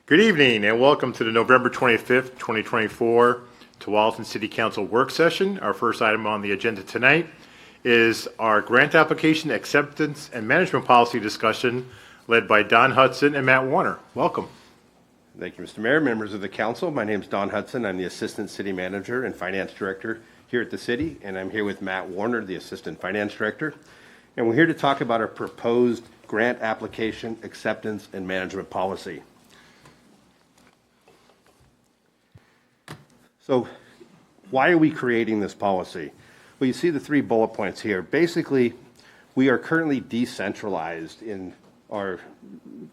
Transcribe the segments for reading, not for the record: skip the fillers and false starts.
Good evening and welcome to the November 25th, 2024 Tualatin City Council work session. Our first item on the agenda tonight is our grant application acceptance and management policy discussion led by Don Hudson and Matt Warner. Welcome. Thank you, Mr. Mayor, members of the council. My name is Don Hudson. I'm the Assistant City Manager and Finance Director here at the city, and I'm here with Matt Warner, the Assistant Finance Director. And we're here to talk about our proposed grant application acceptance and management policy. So why are we creating this policy? Well, you see the 3 bullet points here. Basically, we are currently decentralized in our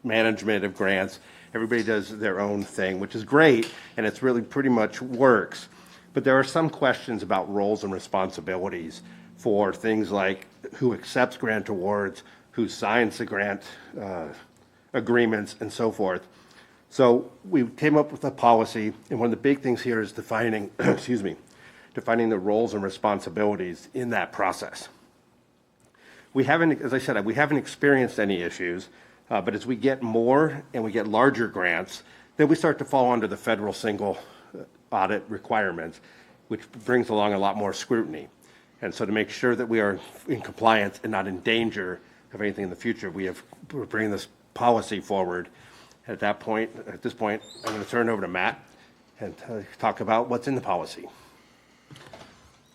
management of grants. Everybody does their own thing, which is great, and it's really pretty much works. But there are some questions about roles and responsibilities for things like who accepts grant awards, who signs the grant agreements, and so forth. So we came up with a policy, and one of the big things here is defining, defining the roles and responsibilities in that process. We haven't, as I said, we haven't experienced any issues, but as we get more and we get larger grants, then we start to fall under the federal single audit requirements, which brings along a lot more scrutiny. And so to make sure that we are in compliance and not in danger of anything in the future, we're bringing this policy forward. At this point, I'm going to turn it over to Matt and talk about what's in the policy.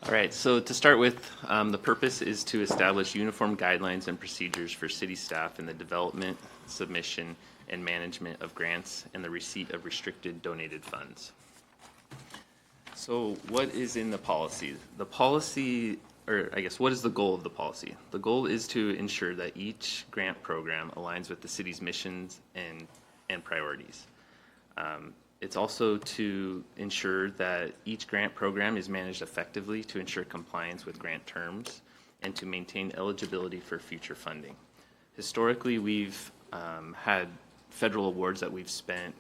All right, so to start with, the purpose is to establish uniform guidelines and procedures for city staff in the development, submission, and management of grants and the receipt of restricted donated funds. So what is in the policy? The policy, or I guess, what is the goal of the policy? The goal is to ensure that each grant program aligns with the city's missions and priorities. It's also to ensure that each grant program is managed effectively to ensure compliance with grant terms and to maintain eligibility for future funding. Historically, we've had federal awards that we've spent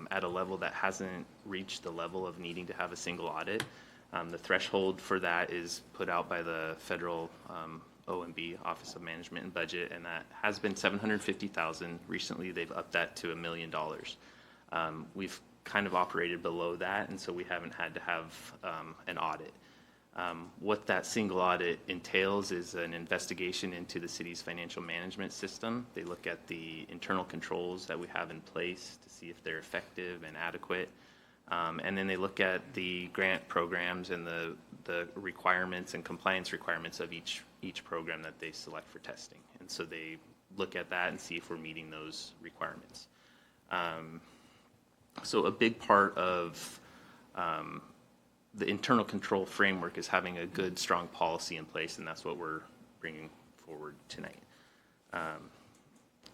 at a level that hasn't reached the level of needing to have a single audit. The threshold for that is put out by the federal OMB, Office of Management and Budget, and that has been $750,000. Recently, they've upped that to $1 million. We've kind of operated below that, and so we haven't had to have an audit. What that single audit entails is an investigation into the city's financial management system. They look at the internal controls that we have in place to see if they're effective and adequate. And then they look at the grant programs and the requirements and compliance requirements of each program that they select for testing. And so they look at that and see if we're meeting those requirements. So a big part of the internal control framework is having a good, strong policy in place, and that's what we're bringing forward tonight.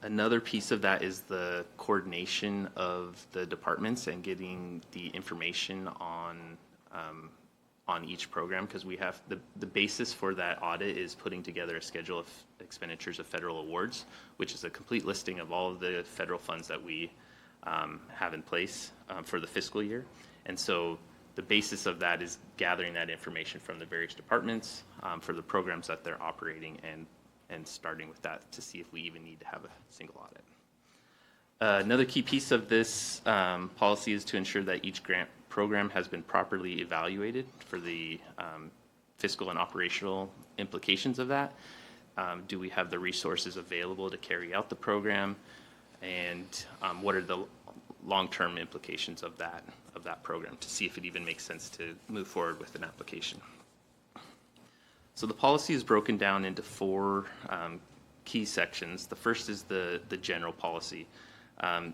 Another piece of that is the coordination of the departments and getting the information on each program, because we have the basis for that audit is putting together a schedule of expenditures of federal awards, which is a complete listing of all of the federal funds that we have in place for the fiscal year. And so the basis of that is gathering that information from the various departments for the programs that they're operating and starting with that to see if we even need to have a single audit. Another key piece of this policy is to ensure that each grant program has been properly evaluated for the fiscal and operational implications of that. Do we have the resources available to carry out the program? And what are the long-term implications of that program to see if it even makes sense to move forward with an application. So the policy is broken down into 4 key sections. The first is the general policy.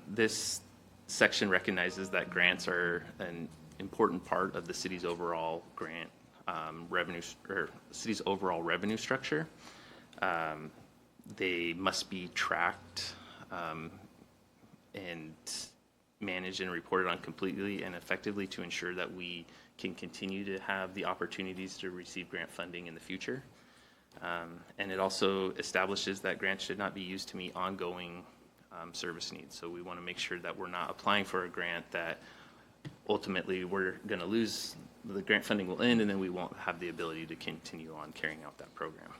This section recognizes that grants are an important part of the city's overall grant revenue, or city's overall revenue structure. They must be tracked and managed and reported on completely and effectively to ensure that we can continue to have the opportunities to receive grant funding in the future. And it also establishes that grants should not be used to meet ongoing service needs. So we want to make sure that we're not applying for a grant that ultimately we're going to lose, the grant funding will end, and then we won't have the ability to continue on carrying out that program.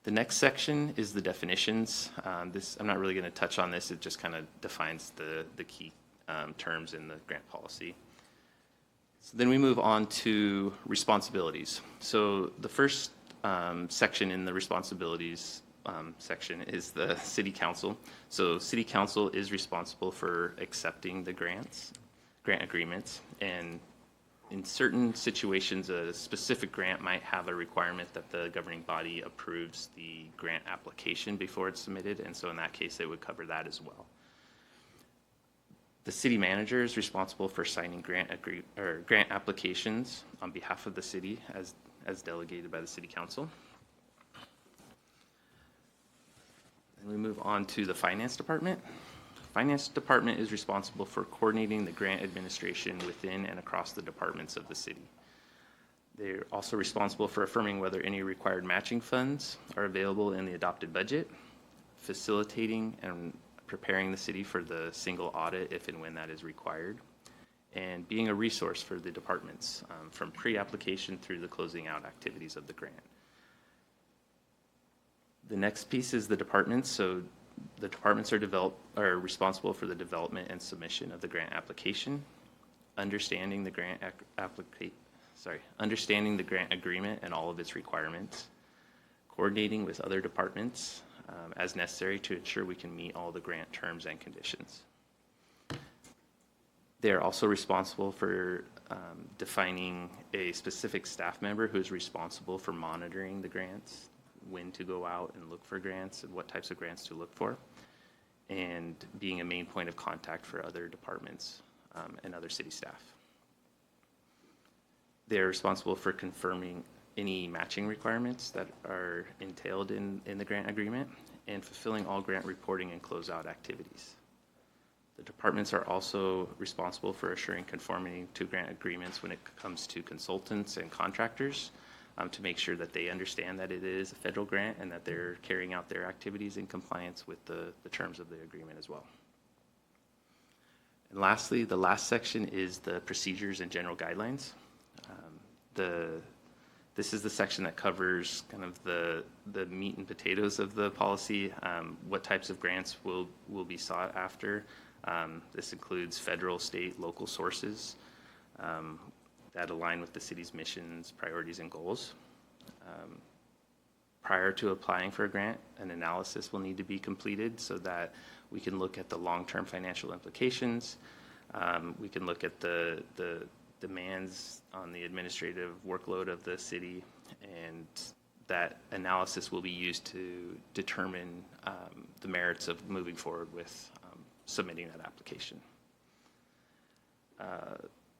The next section is the definitions. I'm not really going to touch on this. It just kind of defines the key terms in the grant policy. So then we move on to responsibilities. So the first section in the responsibilities section is the city council. So city council is responsible for accepting the grant agreements, and in certain situations, a specific grant might have a requirement that the governing body approves the grant application before it's submitted, and so in that case, it would cover that as well. The city manager is responsible for signing grant applications on behalf of the city as delegated by the city council. And we move on to the finance department. Finance department is responsible for coordinating the grant administration within and across the departments of the city. They're also responsible for affirming whether any required matching funds are available in the adopted budget, facilitating and preparing the city for the single audit if and when that is required, and being a resource for the departments from pre-application through the closing out activities of the grant. The next piece is the departments. So the departments are responsible for the development and submission of the grant application, understanding the grant agreement and all of its requirements, coordinating with other departments as necessary to ensure we can meet all the grant terms and conditions. They are also responsible for defining a specific staff member who is responsible for monitoring the grants, when to go out and look for grants and what types of grants to look for, and being a main point of contact for other departments and other city staff. They're responsible for confirming any matching requirements that are entailed in the grant agreement and fulfilling all grant reporting and closeout activities. The departments are also responsible for assuring conformity to grant agreements when it comes to consultants and contractors, to make sure that they understand that it is a federal grant and that they're carrying out their activities in compliance with the terms of the agreement as well. And lastly, the last section is the procedures and general guidelines. This is the section that covers kind of the meat and potatoes of the policy, what types of grants will be sought after. This includes federal, state, local sources that align with the city's missions, priorities, and goals. Prior to applying for a grant, an analysis will need to be completed so that we can look at the long-term financial implications. We can look at the demands on the administrative workload of the city, and that analysis will be used to determine the merits of moving forward with submitting that application.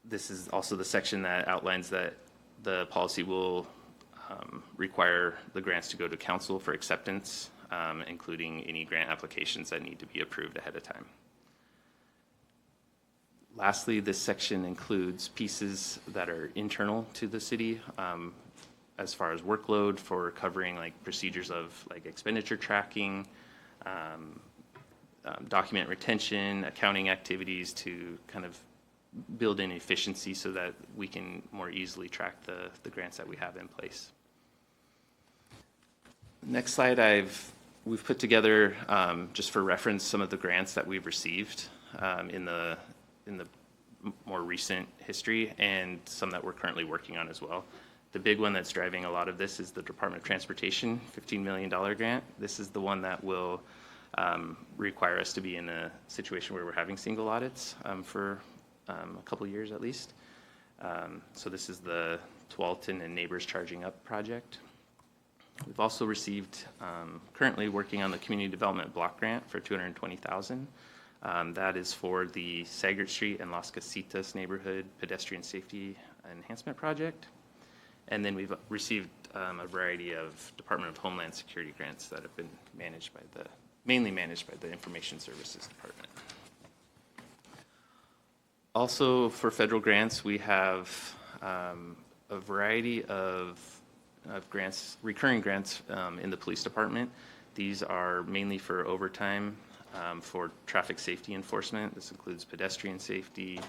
This is also the section that outlines that the policy will require the grants to go to council for acceptance, including any grant applications that need to be approved ahead of time. Lastly, this section includes pieces that are internal to the city as far as workload for covering like procedures of like expenditure tracking, document retention, accounting activities to kind of build in efficiency so that we can more easily track the grants that we have in place. Next slide, we've put together just for reference some of the grants that we've received in the more recent history, and some that we're currently working on as well. The big one that's driving a lot of this is the Department of Transportation $15 million grant. This is the one that will require us to be in a situation where we're having single audits for a couple years at least. So this is the Tualatin and Neighbors Charging Up project. We've also received, currently working on the Community Development Block Grant for $220,000. That is for the Sagert Street and Las Casitas neighborhood pedestrian safety enhancement project. And then we've received a variety of Department of Homeland Security grants that have been mainly managed by the Information Services Department. Also, for federal grants, we have a variety of grants, recurring grants in the police department. These are mainly for overtime for traffic safety enforcement. This includes pedestrian safety,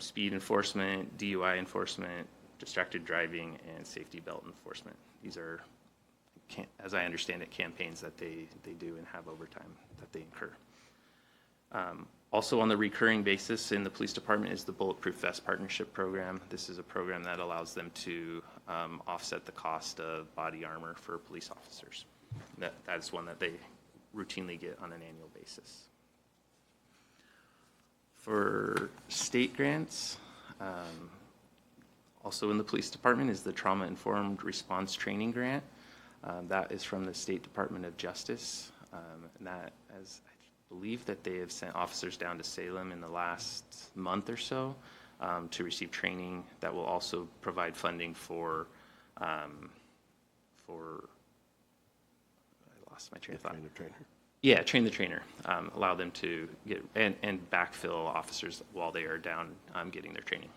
speed enforcement, DUI enforcement, distracted driving, and safety belt enforcement. These are as I understand it, campaigns that they do and have overtime that they incur. Also on the recurring basis in the police department is the Bulletproof Vest Partnership Program. This is a program that allows them to offset the cost of body armor for police officers. That's one that they routinely get on an annual basis. For state grants, also in the police department is the Trauma Informed Response Training Grant. That is from the State Department of Justice. And that, as I believe that they have sent officers down to Salem in the last month or so to receive training that will also provide funding for I lost my train of thought. Yeah, train the trainer. Allow them to get and backfill officers while they are down getting their training.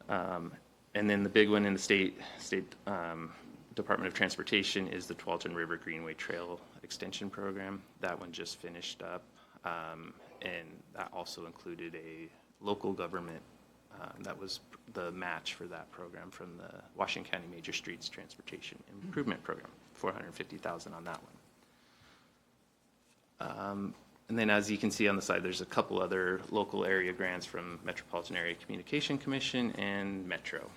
And then the big one in the state Department of Transportation is the Tualatin River Greenway Trail Extension Program. That one just finished up, and that also included a local government. That was the match for that program from the Washington County Major Streets Transportation Improvement Program, $450,000 on that one. And then as you can see on the side, there's a couple other local area grants from Metropolitan Area Communication Commission and Metro.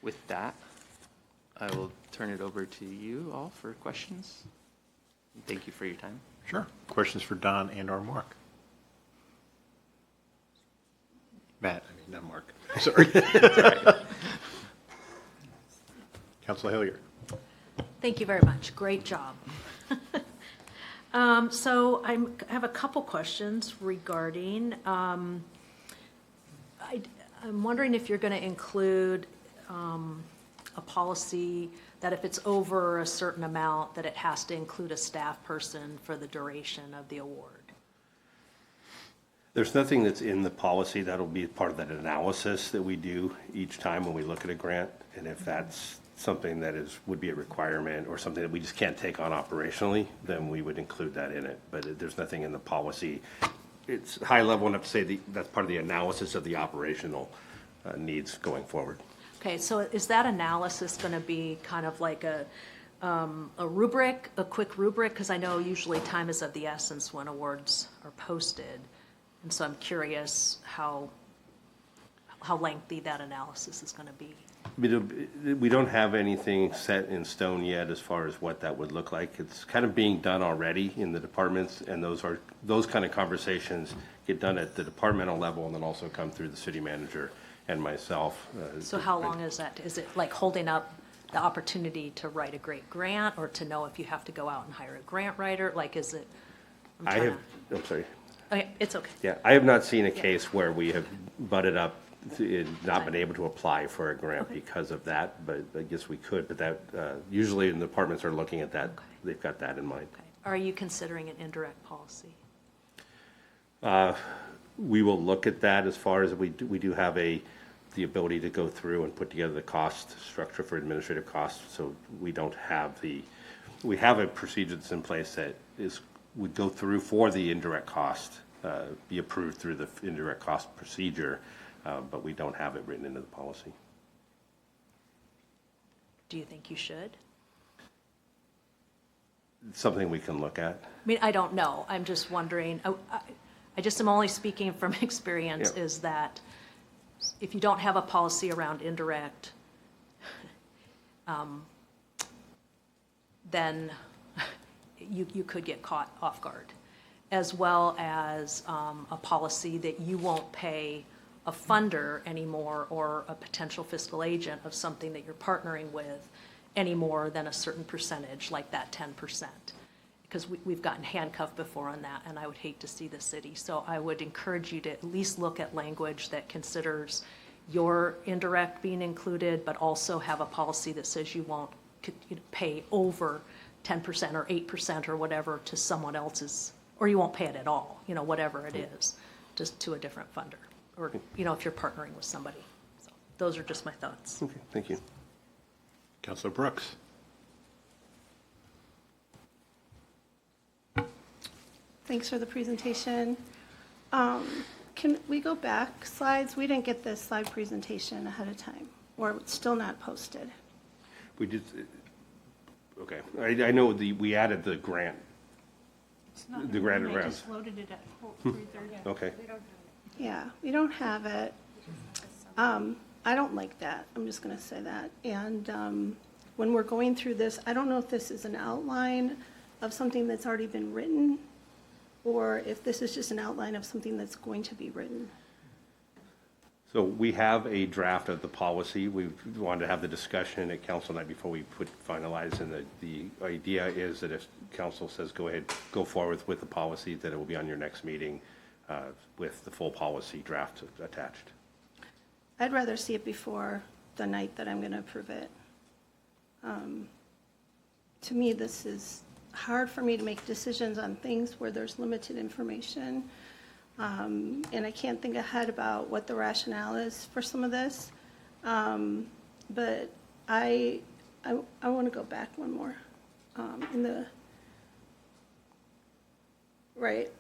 With that, I will turn it over to you all for questions. Thank you for your time. Sure. Questions for Don and/or Mark? Matt, I mean, not Mark. Sorry. Councilor Hilliard. Thank you very much. Great job. So I have a couple questions regarding, I'm wondering if you're going to include a policy that if it's over a certain amount, that it has to include a staff person for the duration of the award. There's nothing that's in the policy that'll be part of that analysis that we do each time when we look at a grant. And if that's something that would be a requirement or something that we just can't take on operationally, then we would include that in it. But there's nothing in the policy. It's high level enough to say that's part of the analysis of the operational needs going forward. Okay, so is that analysis going to be kind of like a rubric, a quick rubric? Because I know usually time is of the essence when awards are posted. And so I'm curious how lengthy that analysis is going to be. We don't have anything set in stone yet as far as what that would look like. It's kind of being done already in the departments, and those kind of conversations get done at the departmental level and then also come through the city manager and myself. So how long is that? Is it like holding up the opportunity to write a great grant, or to know if you have to go out and hire a grant writer? Like, is it? I'm sorry. Okay, it's okay. Yeah, I have not seen a case where we have butted up and not been able to apply for a grant because of that, but I guess we could. But that usually the departments are looking at that. Okay. They've got that in mind. Okay. Are you considering an indirect policy? We will look at that as far as we do have the ability to go through and put together the cost structure for administrative costs. So we have a procedure that's in place that would go through for the indirect cost, be approved through the indirect cost procedure, but we don't have it written into the policy. Do you think you should? It's something we can look at. I mean, I don't know. I'm just wondering. I just am only speaking from experience, Yeah. is that if you don't have a policy around indirect, then you could get caught off guard, as well as a policy that you won't pay a funder anymore or a potential fiscal agent of something that you're partnering with any more than a certain percentage, like that 10%. Because we've gotten handcuffed before on that, and I would hate to see the city. So I would encourage you to at least look at language that considers your indirect being included, but also have a policy that says you won't pay over 10% or 8% or whatever to someone else's, or you won't pay it at all, whatever it is, just to a different funder, or, if you're partnering with somebody. So those are just my thoughts. Okay, thank you. Councilor Brooks. Thanks for the presentation. Can we go back slides? We didn't get this slide presentation ahead of time, or it's still not posted. We did. Okay, I know we added the grant. It's not, The grant they around. just loaded it at 3:30. Okay, Yeah, we don't have it. I don't like that, I'm just gonna say that. And when we're going through this, I don't know if this is an outline of something that's already been written, or if this is just an outline of something that's going to be written. so we have a draft of the policy. We wanted to have the discussion at council night before we finalize, and the idea is that if council says go ahead, go forward with the policy, that it will be on your next meeting with the full policy draft attached. I'd rather see it before the night that I'm gonna approve it. To me, this is hard for me to make decisions on things where there's limited information. And I can't think ahead about what the rationale is for some of this. But I want to go back one more. Right,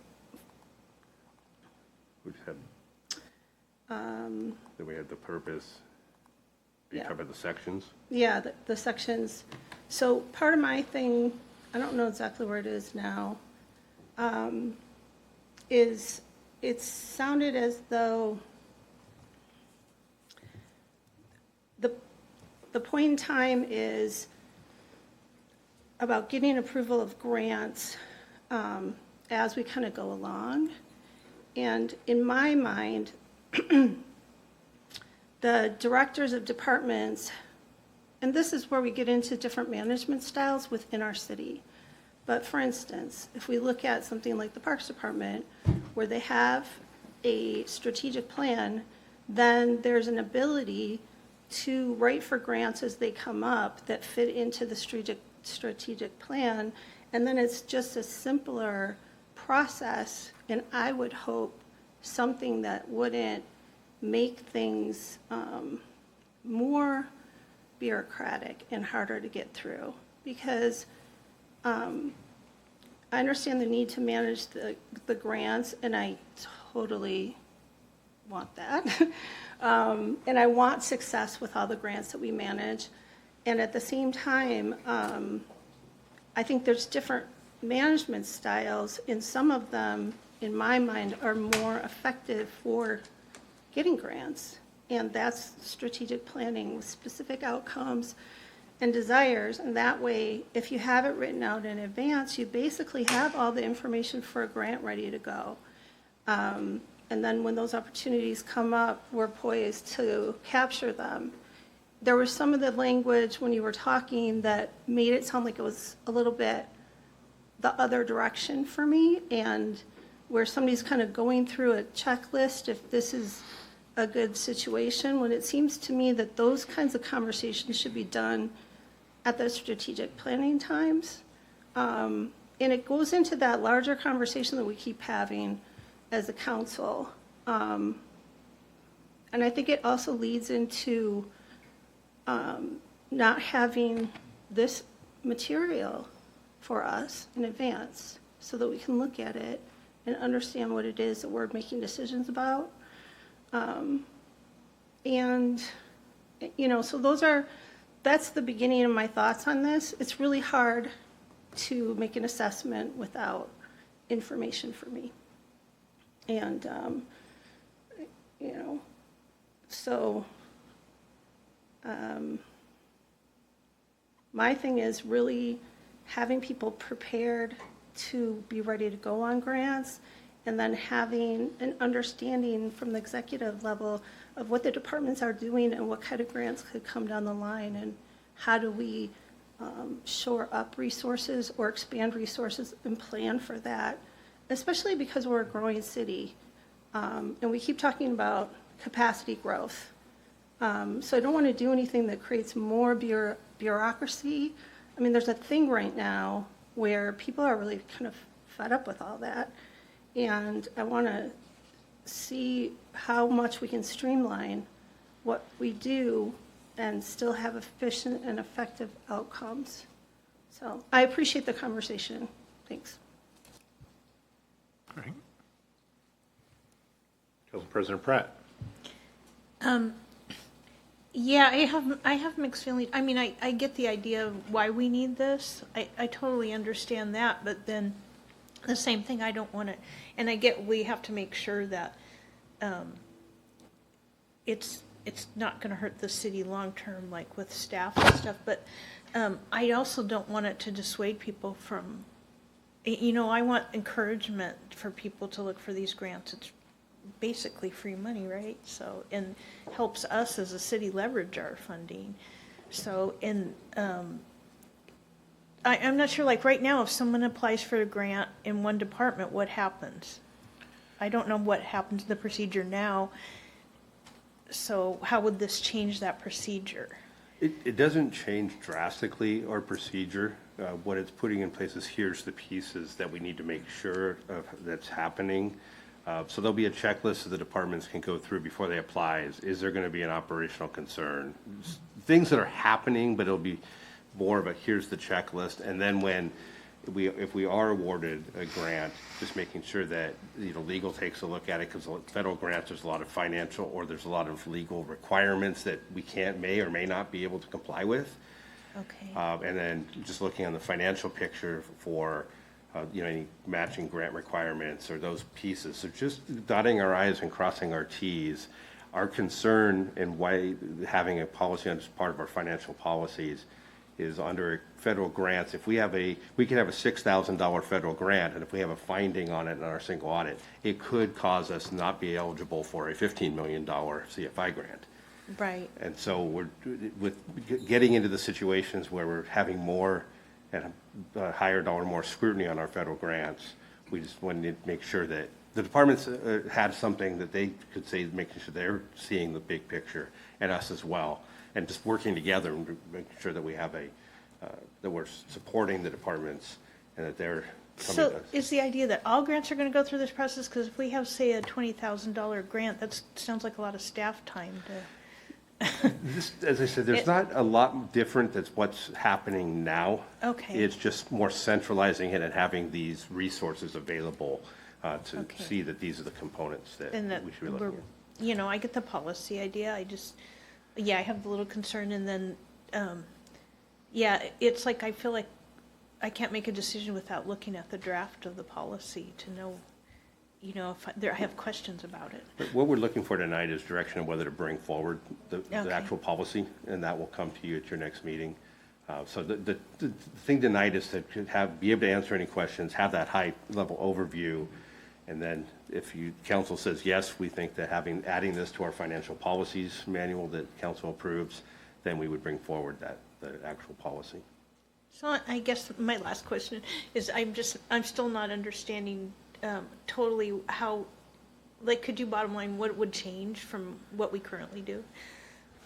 We had, then we had the purpose. You Yeah. covered the sections. yeah, the sections. So part of my thing, I don't know exactly where it is now, is it sounded as though the point in time is about getting approval of grants as we kind of go along. And in my mind, the directors of departments, and this is where we get into different management styles within our city. But for instance, if we look at something like the Parks Department, where they have a strategic plan, then there's an ability to write for grants as they come up that fit into the strategic plan. And then it's just a simpler process, and I would hope something that wouldn't make things more bureaucratic and harder to get through. Because I understand the need to manage the grants, and I totally want that. And I want success with all the grants that we manage. And at the same time, I think there's different management styles, and some of them, in my mind, are more effective for getting grants. And that's strategic planning with specific outcomes and desires. And that way, if you have it written out in advance, you basically have all the information for a grant ready to go. And then when those opportunities come up, we're poised to capture them. There was some of the language when you were talking that made it sound like it was a little bit the other direction for me, and where somebody's kind of going through a checklist if this is a good situation, when it seems to me that those kinds of conversations should be done at the strategic planning times. And it goes into that larger conversation that we keep having as a council. And I think it also leads into not having this material for us in advance so that we can look at it and understand what it is that we're making decisions about. And, you know, so that's the beginning of my thoughts on this. It's really hard to make an assessment without information for me. And, you know, so my thing is really having people prepared to be ready to go on grants, and then having an understanding from the executive level of what the departments are doing and what kind of grants could come down the line, and how do we shore up resources or expand resources and plan for that, especially because we're a growing city. And we keep talking about capacity growth. So I don't want to do anything that creates more bureaucracy. I mean, there's a thing right now where people are really kind of fed up with all that. And I want to see how much we can streamline what we do and still have efficient and effective outcomes. So I appreciate the conversation. Thanks. All right. Council President Pratt. Yeah, I have mixed feelings. I mean, I get the idea of why we need this. I totally understand that, but then the same thing, I don't want to, and I get we have to make sure that it's not going to hurt the city long-term, like with staff and stuff, but I also don't want it to dissuade people from, you know, I want encouragement for people to look for these grants. It's basically free money, right? So, and helps us as a city leverage our funding. So, and I'm not sure, like right now, if someone applies for a grant in one department, what happens? I don't know what happens to the procedure now. So how would this change that procedure? It doesn't change drastically our procedure. What it's putting in place is here's the pieces that we need to make sure of that's happening. So there'll be a checklist that the departments can go through before they apply. Is there going to be an operational concern? Things that are happening, but it'll be more of a here's the checklist. And then if we are awarded a grant, just making sure that, you know, legal takes a look at it, because federal grants, there's a lot of financial or there's a lot of legal requirements that we may or may not be able to comply with. Okay. And then just looking on the financial picture for, you know, any matching grant requirements or those pieces. So just dotting our i's and crossing our t's. Our concern and why having a policy as part of our financial policies is under federal grants. If we could have a $6,000 federal grant, and if we have a finding on it in our single audit, it could cause us not be eligible for a $15 million CFI grant. Right. And so we're getting into the situations where we're having more and a higher dollar, more scrutiny on our federal grants. We just wanted to make sure that the departments had something that they could say, making sure they're seeing the big picture, and us as well, and just working together and making sure that we have that we're supporting the departments and that they're coming to So us. is the idea that all grants are going to go through this process? Because if we have, say, a $20,000 grant, that sounds like a lot of staff time to. As I said, there's not a lot different that's what's happening now. Okay. It's just more centralizing it and having these resources available to Okay. see that these are the components that And that we should be looking at. you know, I get the policy idea. I have a little concern, and then, yeah, it's like I feel like I can't make a decision without looking at the draft of the policy to know, you know, if I have questions about it. But what we're looking for tonight is direction of whether to bring forward the Okay. actual policy, and that will come to you at your next meeting. So the thing tonight is to be able to answer any questions, have that high-level overview, and then if council says, yes, we think that adding this to our financial policies manual that council approves, then we would bring forward the actual policy. So I guess my last question is, I'm still not understanding totally how, like, could you bottom line what would change from what we currently do?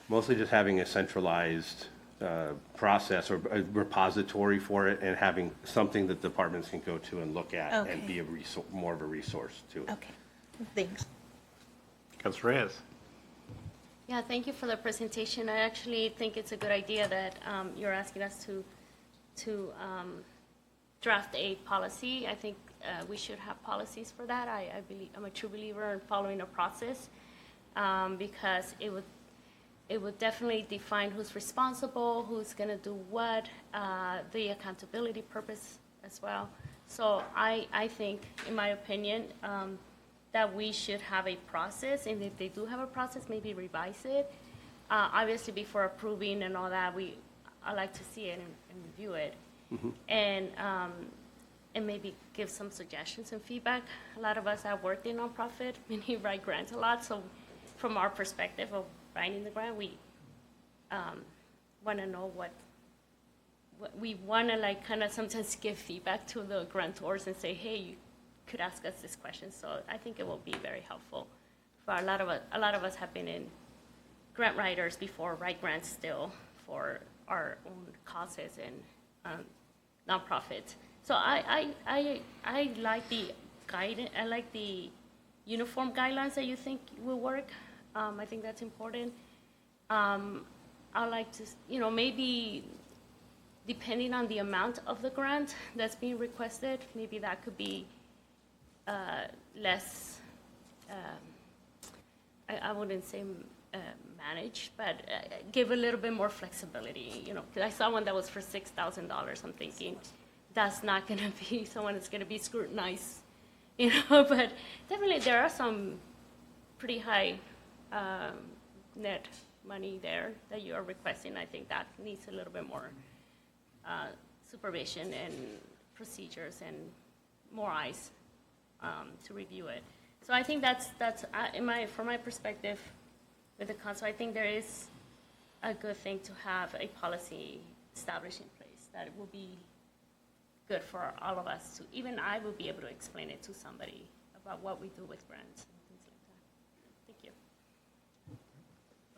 Mostly just having a centralized process or a repository for it, and having something that departments can go to and look at and Okay. be more of a resource to it. Okay, thanks. Councilor Reyes. Yeah, thank you for the presentation. I actually think it's a good idea that you're asking us to draft a policy. I think we should have policies for that. I believe, I'm a true believer in following a process because it would definitely define who's responsible, who's going to do what, the accountability purpose as well. So I think, in my opinion, that we should have a process, and if they do have a process, maybe revise it. Obviously, before approving and all that, I like to see it and review it, and maybe give some suggestions and feedback. A lot of us have worked in nonprofit, many write grants a lot, so from our perspective of writing the grant, we want to know what we want to, like, kind of sometimes give feedback to the grantors and say, hey, you could ask us this question. So I think it will be very helpful for a lot of us have been in grant writers before, write grants still for our own causes and nonprofits. So I like the guidance. I like the uniform guidelines that you think will work. I think that's important. I like to, you know, maybe depending on the amount of the grant that's being requested, maybe that could be less, I wouldn't say manage, but give a little bit more flexibility, you know. 'Cause I saw one that was for $6,000. I'm thinking, that's not gonna be someone that's gonna be scrutinized, you know, but definitely there are some pretty high net money there that you are requesting. I think that needs a little bit more supervision and procedures and more eyes to review it. So I think that's from my perspective with the council, I think there is a good thing to have a policy established in place that will be good for all of us to, even I will be able to explain it to somebody about what we do with grants and things like that. Thank you.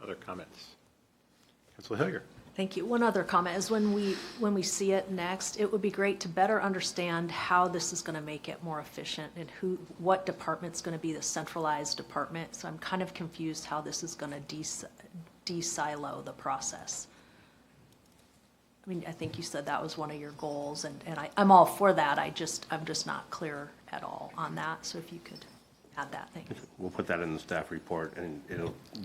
Other comments? Councilor Hillier? Thank you. One other comment is when we see it next, it would be great to better understand how this is going to make it more efficient and what department's going to be the centralized department. So I'm kind of confused how this is going to de-silo the process. I mean, I think you said that was one of your goals, and I'm all for that. I'm just not clear at all on that. So if you could add that, thanks. We'll put that in the staff report, and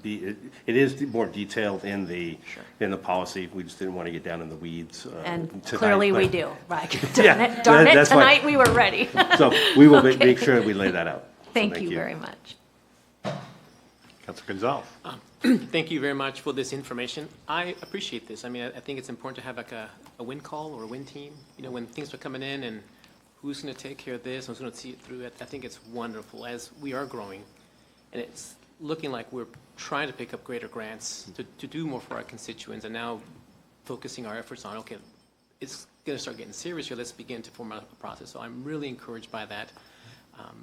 it is more detailed in the policy. We just didn't want to get down in the weeds. And tonight, clearly we but- do, right? Yeah, Darn it, that's fine. tonight we were ready. So we will Okay. make sure we lay that out. So Thank you very much. Councilor Gonzalez? Thank you very much for this information. I appreciate this. I mean, I think it's important to have like a win call or a win team, you know, when things are coming in and who's going to take care of this, who's going to see it through. I think it's wonderful as we are growing, and it's looking like we're trying to pick up greater grants to do more for our constituents, and now focusing our efforts on, okay, it's going to start getting serious here. Let's begin to form out a process. So I'm really encouraged by that.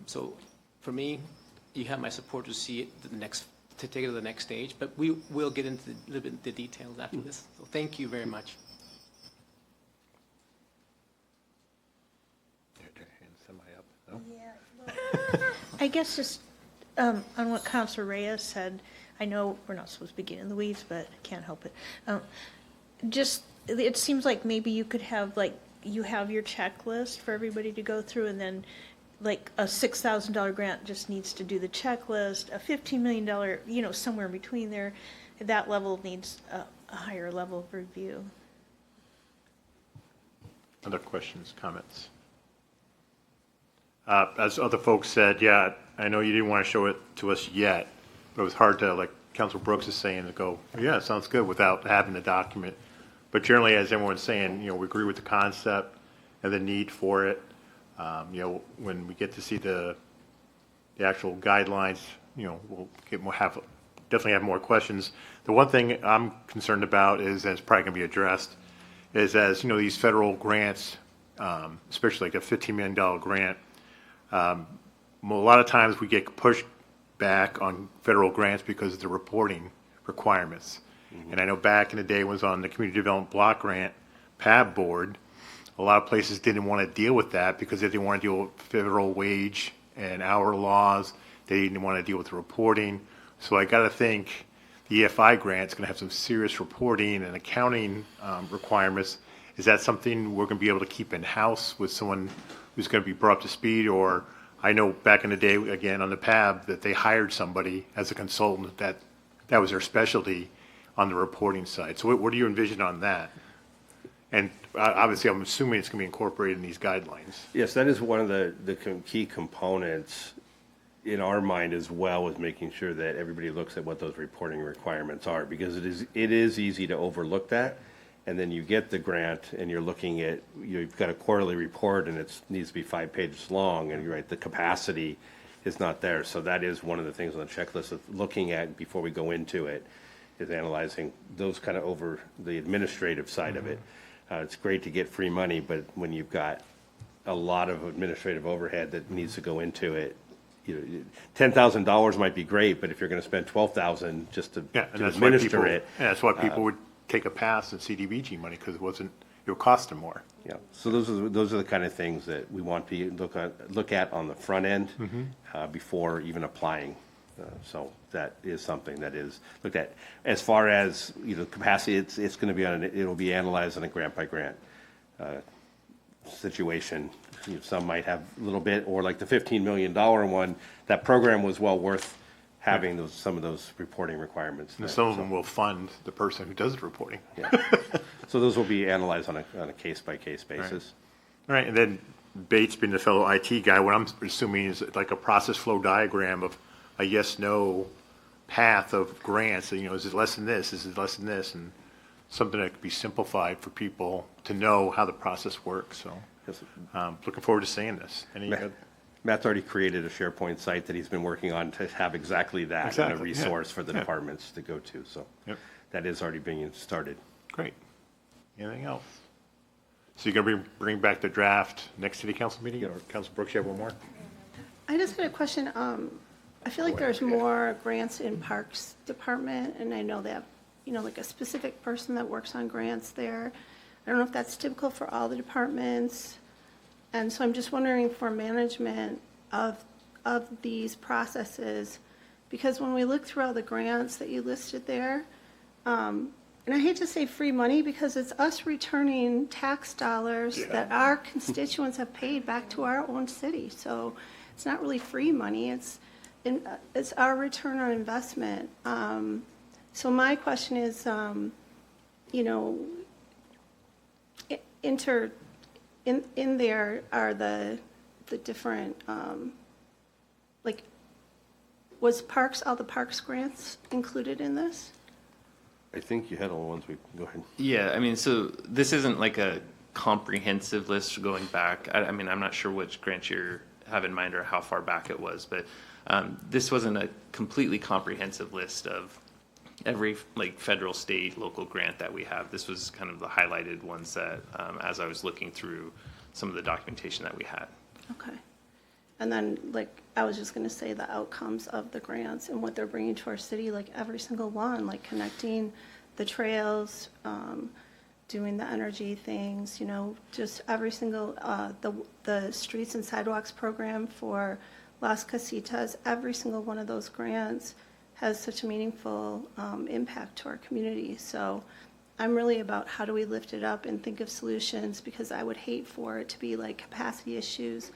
So for me, you have my support to see it to take it to the next stage, but we will get into a little bit the details after this. So thank you very much. I guess just on what Councilor Reyes said, I know we're not supposed to be getting in the weeds, but I can't help it. It seems like maybe you could have, like, you have your checklist for everybody to go through, and then, like, a $6,000 grant just needs to do the checklist, a $15 million, you know, somewhere in between there, that level needs a higher level of review. Other questions, comments? As other folks said, yeah, I know you didn't want to show it to us yet, but it was hard to, like Councilor Brooks is saying, to go, yeah, it sounds good without having the document. But generally, as everyone's saying, you know, we agree with the concept and the need for it. You know, when we get to see the actual guidelines, you know, we'll definitely have more questions. The one thing I'm concerned about is, and it's probably going to be addressed, is as, you know, these federal grants, especially like a $15 million grant, a lot of times we get pushed back on federal grants because of the reporting requirements. Mm-hmm. And I know back in the day when I was on the Community Development Block Grant PAB board, a lot of places didn't want to deal with that because they didn't want to deal with federal wage and hour laws. They didn't want to deal with the reporting. So I got to think the EFI grant's going to have some serious reporting and accounting requirements. Is that something we're going to be able to keep in-house with someone who's going to be brought up to speed? Or I know back in the day, again, on the PAB, that they hired somebody as a consultant that was their specialty on the reporting side. So what do you envision on that? And obviously, I'm assuming it's going to be incorporated in these guidelines. Yes, that is one of the key components in our mind as well, is making sure that everybody looks at what those reporting requirements are, because it is easy to overlook that. And then you get the grant and you're looking at, you've got a quarterly report and it needs to be 5 pages long, and you're right, the capacity is not there. So that is one of the things on the checklist of looking at before we go into it, is analyzing those kind of over the administrative side of it. It's great to get free money, but when you've got a lot of administrative overhead that needs to go into it, you know, $10,000 might be great, but if you're going to spend $12,000 just to administer it, that's why people would take a pass in CDBG money, because it would cost them more. yeah. So those are the kind of things that we want to look at on the front end before even applying. So that is something that is looked at. As far as, you know, capacity, it's going to be it'll be analyzed on a grant by grant situation. You know, some might have a little bit, or like the $15 million one. That program was well worth having some of those reporting requirements. And there. some of them will fund the person who does the reporting. Yeah. So those will be analyzed on a case-by-case basis. All right, and then Bates being the fellow IT guy, what I'm assuming is like a process flow diagram of a yes/no path of grants. You know, is it less than this? Is it less than this? And something that could be simplified for people to know how the process works. So, Yes. looking forward to seeing this. Any other- Matt's already created a SharePoint site that he's been working on to have exactly that, and a Exactly, yeah. resource for the Yeah. departments to go to. So Yep. that is already being started. Great. Anything else? So you're going to bring back the draft next city council meeting? Or Council Brooks, you have one more? I just had a question. I feel like there's more grants in Parks Department, and I know they have, like a specific person that works on grants there. I don't know if that's typical for all the departments. And so I'm just wondering for management of these processes, because when we look through all the grants that you listed there, and I hate to say free money because it's us returning tax dollars that our constituents have paid back to our own city. So it's not really free money. It's our return on investment. So my question is, in there are the different, was all the parks grants included in this? I think you had all the ones go ahead. Yeah, I mean, so this isn't like a comprehensive list going back. I mean, I'm not sure which grant you have in mind or how far back it was, but this wasn't a completely comprehensive list of every federal, state, local grant that we have. This was kind of the highlighted ones that, as I was looking through some of the documentation that we had. Okay. And then, I was just going to say the outcomes of the grants and what they're bringing to our city, every single one, connecting the trails, doing the energy things, just every single, the streets and sidewalks program for Las Casitas, every single one of those grants has such a meaningful impact to our community. So I'm really about how do we lift it up and think of solutions, because I would hate for it to be capacity issues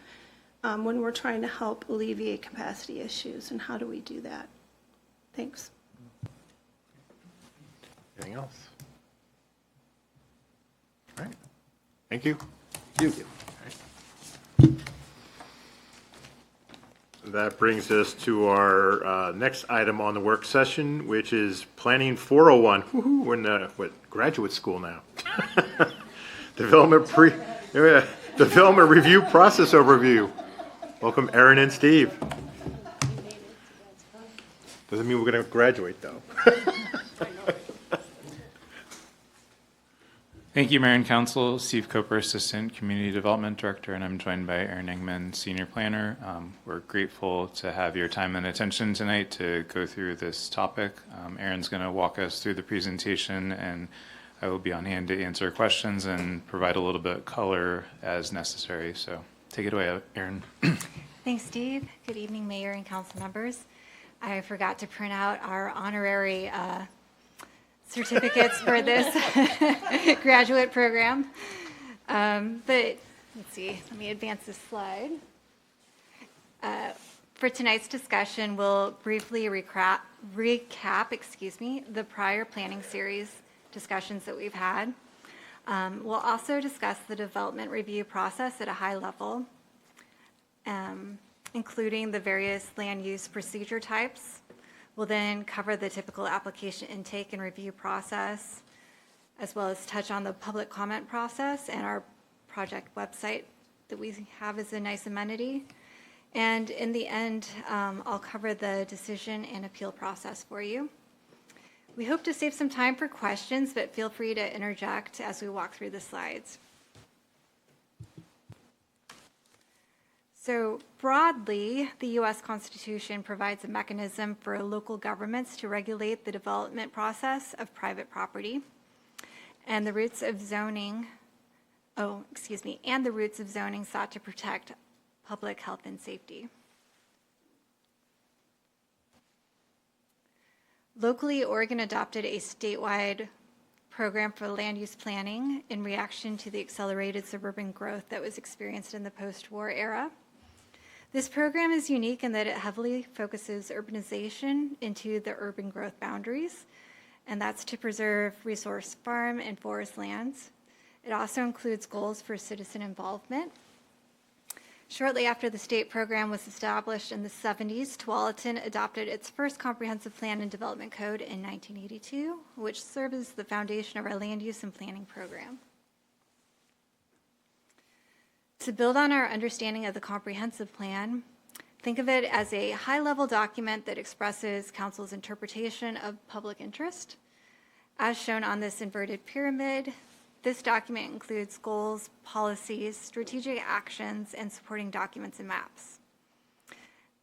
when we're trying to help alleviate capacity issues, and how do we do that? Thanks. Anything else? All right. Thank you. Thank you. That brings us to our next item on the work session, which is Planning 401. Woo-hoo, we're in graduate school now. Development Review Process Overview. Welcome, Aaron and Steve. Doesn't mean we're going to graduate, though. Thank you, Mayor and Council. Steve Coper, Assistant Community Development Director, and I'm joined by Aaron Engman, Senior Planner. We're grateful to have your time and attention tonight to go through this topic. Aaron's going to walk us through the presentation, and I will be on hand to answer questions and provide a little bit of color as necessary. So take it away, Aaron. Thanks, Steve. Good evening, Mayor and Council members. I forgot to print out our honorary certificates for this graduate program. But let's see, let me advance this slide. For tonight's discussion, we'll briefly recap, the prior planning series discussions that we've had. We'll also discuss the development review process at a high level, including the various land use procedure types. We'll then cover the typical application intake and review process, as well as touch on the public comment process and our project website that we have as a nice amenity. And in the end, I'll cover the decision and appeal process for you. We hope to save some time for questions, but feel free to interject as we walk through the slides. So broadly, the U.S. Constitution provides a mechanism for local governments to regulate the development process of private property, and the roots of zoning sought to protect public health and safety. Locally, Oregon adopted a statewide program for land use planning in reaction to the accelerated suburban growth that was experienced in the post-war era. This program is unique in that it heavily focuses urbanization into the urban growth boundaries, and that's to preserve resource farm and forest lands. It also includes goals for citizen involvement. Shortly after the state program was established in the 70s, Tualatin adopted its first comprehensive plan and development code in 1982, which served as the foundation of our land use and planning program. To build on our understanding of the comprehensive plan, think of it as a high-level document that expresses council's interpretation of public interest. As shown on this inverted pyramid, this document includes goals, policies, strategic actions, and supporting documents and maps.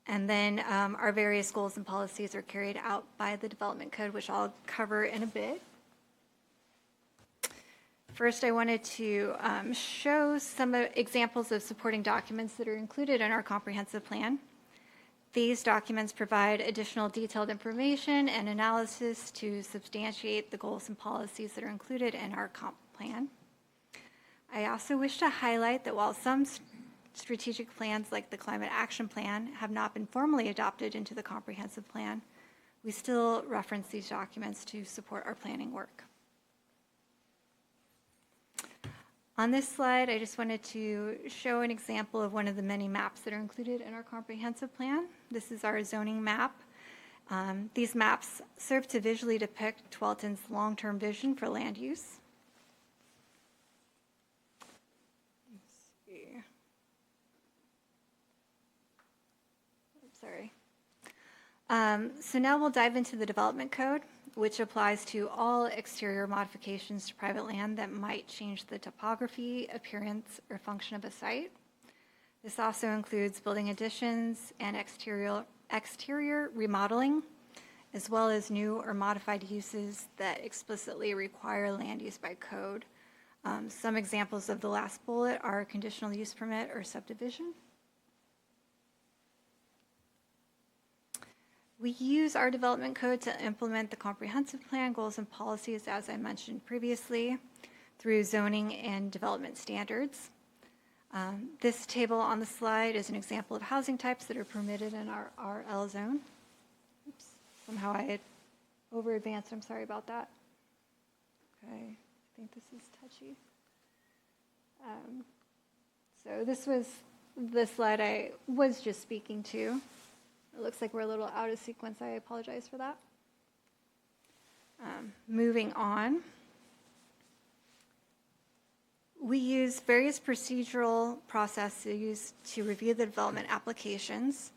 And then our various goals and policies are carried out by the development code, which I'll cover in a bit. First, I wanted to show some examples of supporting documents that are included in our comprehensive plan. These documents provide additional detailed information and analysis to substantiate the goals and policies that are included in our comp plan. I also wish to highlight that while some strategic plans like the Climate Action Plan have not been formally adopted into the comprehensive plan, we still reference these documents to support our planning work. On this slide, I just wanted to show an example of one of the many maps that are included in our comprehensive plan. This is our zoning map. These maps serve to visually depict Tualatin's long-term vision for land use. Sorry. So now we'll dive into the development code, which applies to all exterior modifications to private land that might change the topography, appearance, or function of a site. This also includes building additions and exterior remodeling, as well as new or modified uses that explicitly require land use by code. Some examples of the last bullet are conditional use permit or subdivision. We use our development code to implement the comprehensive plan goals and policies, as I mentioned previously, through zoning and development standards. This table on the slide is an example of housing types that are permitted in our RL zone. Oops, somehow I had over-advanced, I'm sorry about that. Okay, I think this is touchy. So this was the slide I was just speaking to. It looks like we're a little out of sequence. I apologize for that. Moving on. We use various procedural processes to review the development applications.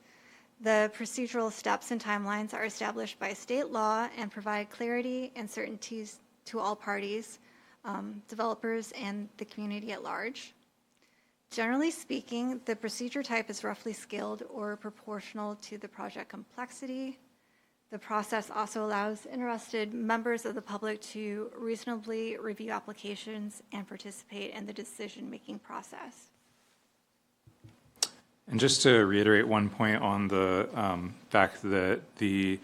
The procedural steps and timelines are established by state law and provide clarity and certainties to all parties, developers, and the community at large. Generally speaking, the procedure type is roughly scaled or proportional to the project complexity. The process also allows interested members of the public to reasonably review applications and participate in the decision-making process. And just to reiterate one point on the fact that the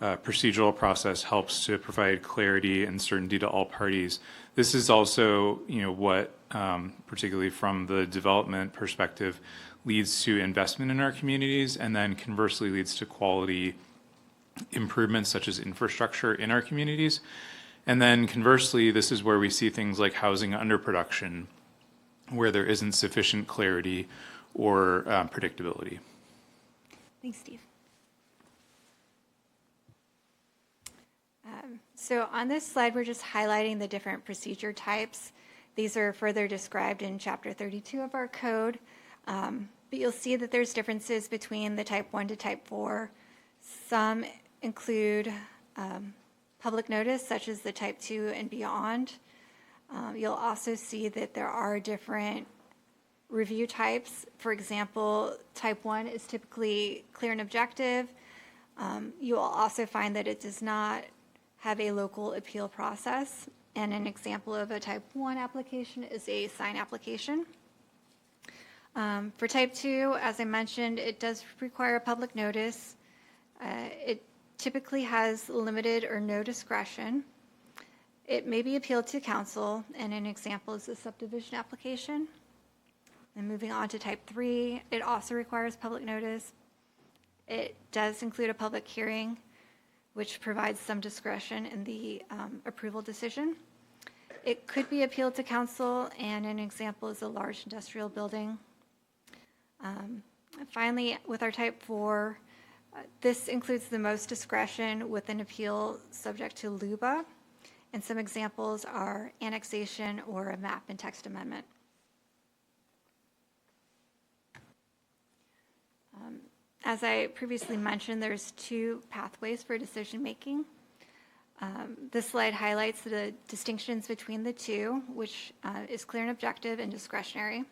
procedural process helps to provide clarity and certainty to all parties. This is also, what particularly from the development perspective leads to investment in our communities, and then conversely leads to quality improvements such as infrastructure in our communities. And then conversely, this is where we see things like housing underproduction, where there isn't sufficient clarity or predictability. Thanks, Steve. So on this slide, we're just highlighting the different procedure types. These are further described in Chapter 32 of our code. But you'll see that there's differences between the Type 1 to Type 4. Some include public notice, such as the Type 2 and beyond. You'll also see that there are different review types. For example, Type 1 is typically clear and objective. You will also find that it does not have a local appeal process. And an example of a Type 1 application is a sign application. For Type 2, as I mentioned, it does require a public notice. It typically has limited or no discretion. It may be appealed to council, and an example is a subdivision application. And moving on to type 3, it also requires public notice. It does include a public hearing, which provides some discretion in the approval decision. It could be appealed to council, and an example is a large industrial building. Finally, with our type 4, this includes the most discretion with an appeal subject to LUBA, and some examples are annexation or a map and text amendment. As I previously mentioned, there's 2 pathways for decision-making. This slide highlights the distinctions between the 2, which is clear and objective and discretionary.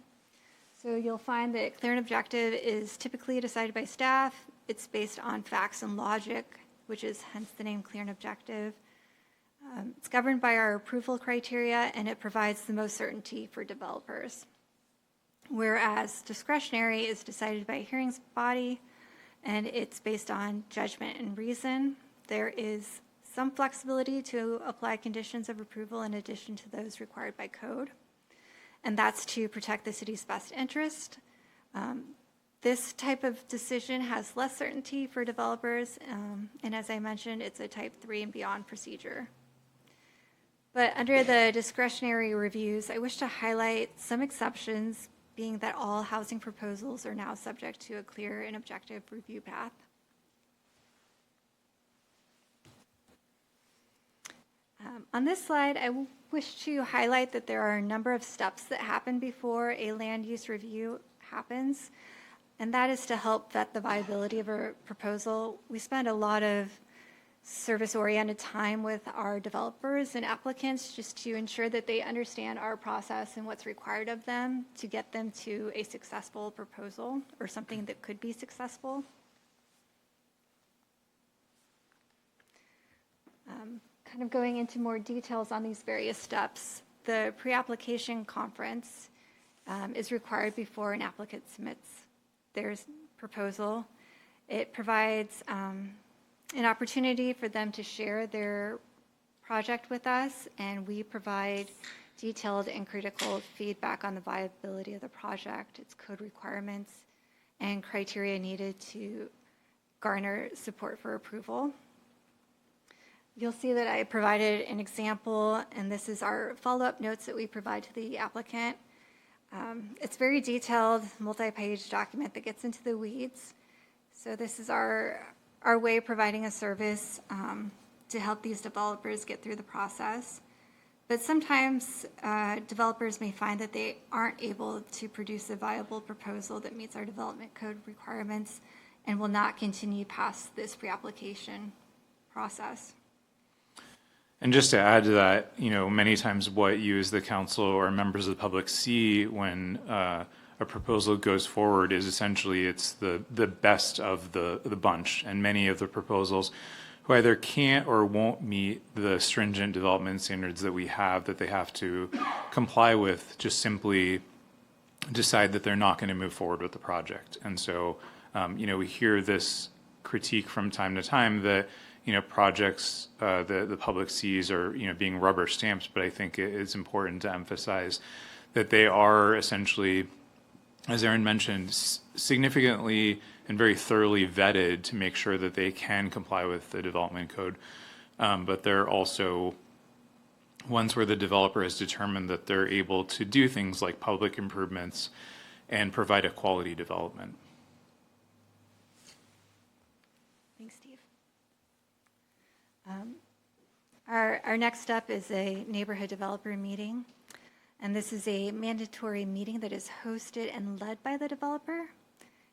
So you'll find that clear and objective is typically decided by staff. It's based on facts and logic, which is hence the name clear and objective. It's governed by our approval criteria, and it provides the most certainty for developers. Whereas discretionary is decided by a hearings body, and it's based on judgment and reason. There is some flexibility to apply conditions of approval in addition to those required by code, and that's to protect the city's best interest. This type of decision has less certainty for developers, and as I mentioned, it's a type 3 and beyond procedure. But under the discretionary reviews, I wish to highlight some exceptions, being that all housing proposals are now subject to a clear and objective review path. On this slide, I wish to highlight that there are a number of steps that happen before a land use review happens, and that is to help vet the viability of a proposal. We spend a lot of service-oriented time with our developers and applicants just to ensure that they understand our process and what's required of them to get them to a successful proposal or something that could be successful. Kind of going into more details on these various steps, the pre-application conference is required before an applicant submits their proposal. It provides an opportunity for them to share their project with us, and we provide detailed and critical feedback on the viability of the project, its code requirements, and criteria needed to garner support for approval. You'll see that I provided an example, and this is our follow-up notes that we provide to the applicant. It's very detailed, multi-page document that gets into the weeds. So this is our way of providing a service to help these developers get through the process. But sometimes developers may find that they aren't able to produce a viable proposal that meets our development code requirements and will not continue past this pre-application process. And just to add to that, many times what you as the council or members of the public see when a proposal goes forward is essentially it's the best of the bunch. And many of the proposals who either can't or won't meet the stringent development standards that we have that they have to comply with just simply decide that they're not going to move forward with the project. And so, we hear this critique from time to time that projects the public sees are, being rubber stamps, but I think it's important to emphasize that they are essentially, as Aaron mentioned, significantly and very thoroughly vetted to make sure that they can comply with the development code. But they're also ones where the developer has determined that they're able to do things like public improvements and provide a quality development. Thanks, Steve. Our next step is a neighborhood developer meeting, and this is a mandatory meeting that is hosted and led by the developer.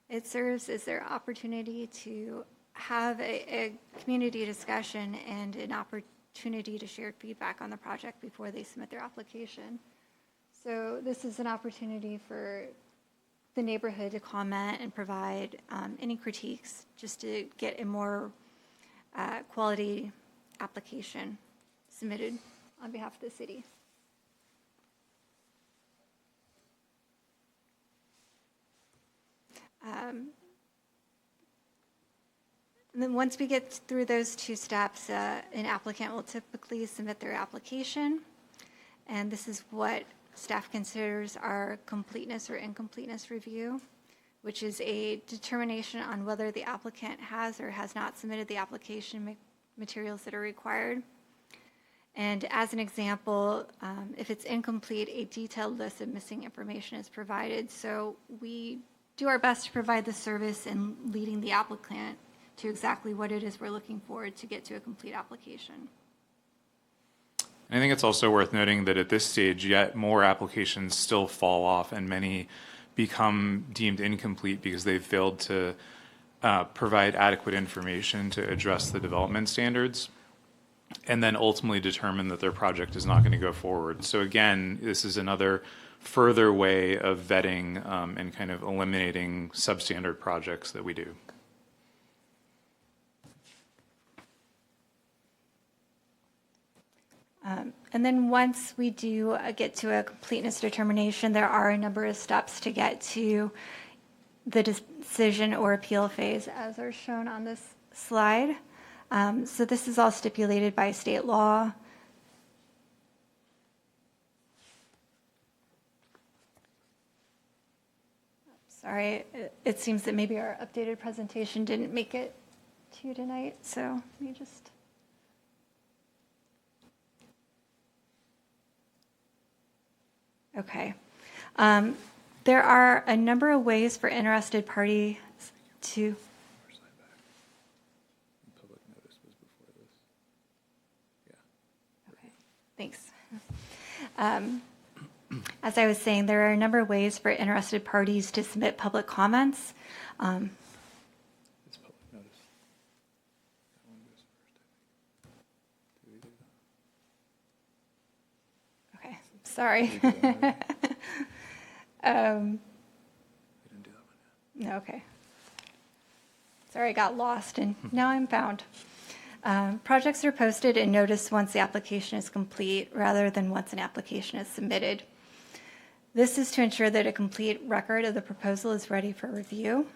It serves as their opportunity to have a community discussion and an opportunity to share feedback on the project before they submit their application. So this is an opportunity for the neighborhood to comment and provide any critiques just to get a more quality application submitted on behalf of the city. And then once we get through those 2 steps, an applicant will typically submit their application. And this is what staff considers our completeness or incompleteness review, which is a determination on whether the applicant has or has not submitted the application materials that are required. And as an example, if it's incomplete, a detailed list of missing information is provided. So we do our best to provide the service in leading the applicant to exactly what it is we're looking for to get to a complete application. I think it's also worth noting that at this stage, yet more applications still fall off and many become deemed incomplete because they've failed to provide adequate information to address the development standards, and then ultimately determine that their project is not going to go forward. So again, this is another further way of vetting and kind of eliminating substandard projects that we do. And then once we do get to a completeness determination, there are a number of steps to get to the decision or appeal phase, as are shown on this slide. So this is all stipulated by state law. Sorry, it seems that maybe our updated presentation didn't make it to you tonight, so let me just... Okay. There are a number of ways for interested parties to... Okay, thanks. As I was saying, there are a number of ways for interested parties to submit public comments. It's public notice. That one goes first, I think. Do we do that? Okay, sorry. We did that already? We didn't do that one yet. No, okay. Sorry, I got lost and now I'm found. Projects are posted and noticed once the application is complete rather than once an application is submitted. This is to ensure that a complete record of the proposal is ready for review.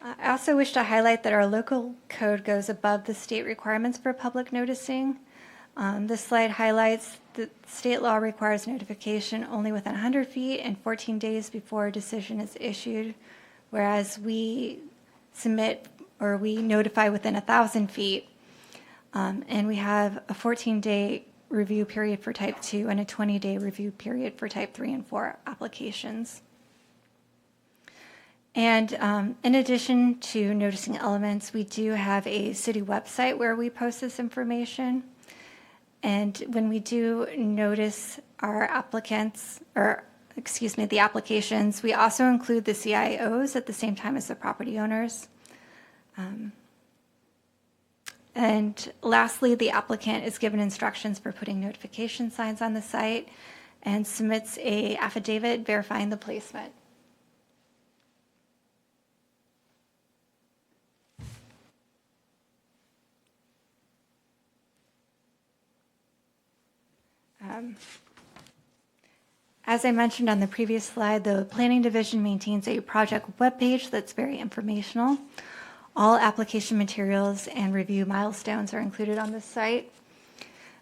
I also wish to highlight that our local code goes above the state requirements for public noticing. This slide highlights that state law requires notification only within 100 feet and 14 days before a decision is issued, whereas we submit or we notify within 1,000 feet, and we have a 14-day review period for type 2 and a 20-day review period for type 3 and 4 applications. And in addition to noticing elements, we do have a city website where we post this information. And when we do notice our applicants, or excuse me, the applications, we also include the CIOs at the same time as the property owners. And lastly, the applicant is given instructions for putting notification signs on the site and submits an affidavit verifying the placement. As I mentioned on the previous slide, the Planning Division maintains a project webpage that's very informational. All application materials and review milestones are included on this site.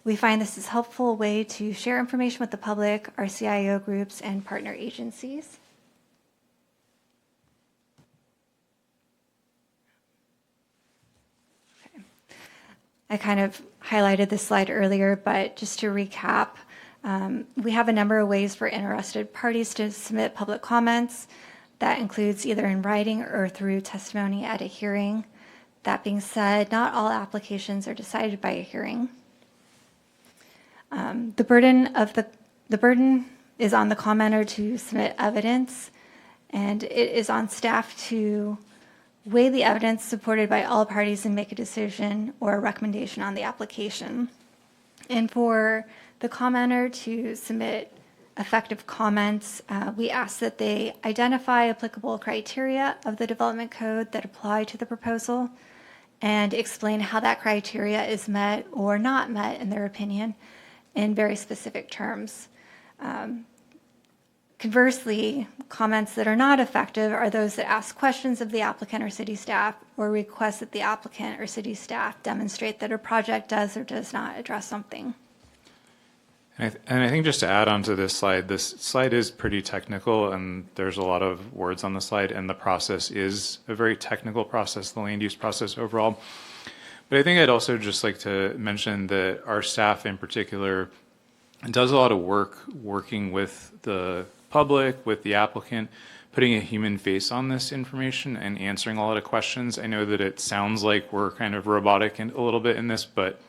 We find this is a helpful way to share information with the public, our CIO groups, and partner agencies. Okay. I kind of highlighted this slide earlier, but just to recap, we have a number of ways for interested parties to submit public comments. That includes either in writing or through testimony at a hearing. That being said, not all applications are decided by a hearing. The burden is on the commenter to submit evidence, and it is on staff to weigh the evidence supported by all parties and make a decision or a recommendation on the application. And for the commenter to submit effective comments, we ask that they identify applicable criteria of the development code that apply to the proposal and explain how that criteria is met or not met, in their opinion, in very specific terms. Conversely, comments that are not effective are those that ask questions of the applicant or city staff or request that the applicant or city staff demonstrate that a project does or does not address something. And I think just to add on to this slide is pretty technical, and there's a lot of words on the slide, and the process is a very technical process, the land use process overall. But I think I'd also just like to mention that our staff in particular does a lot of work working with the public, with the applicant, putting a human face on this information and answering a lot of questions. I know that it sounds like we're kind of robotic a little bit in this, but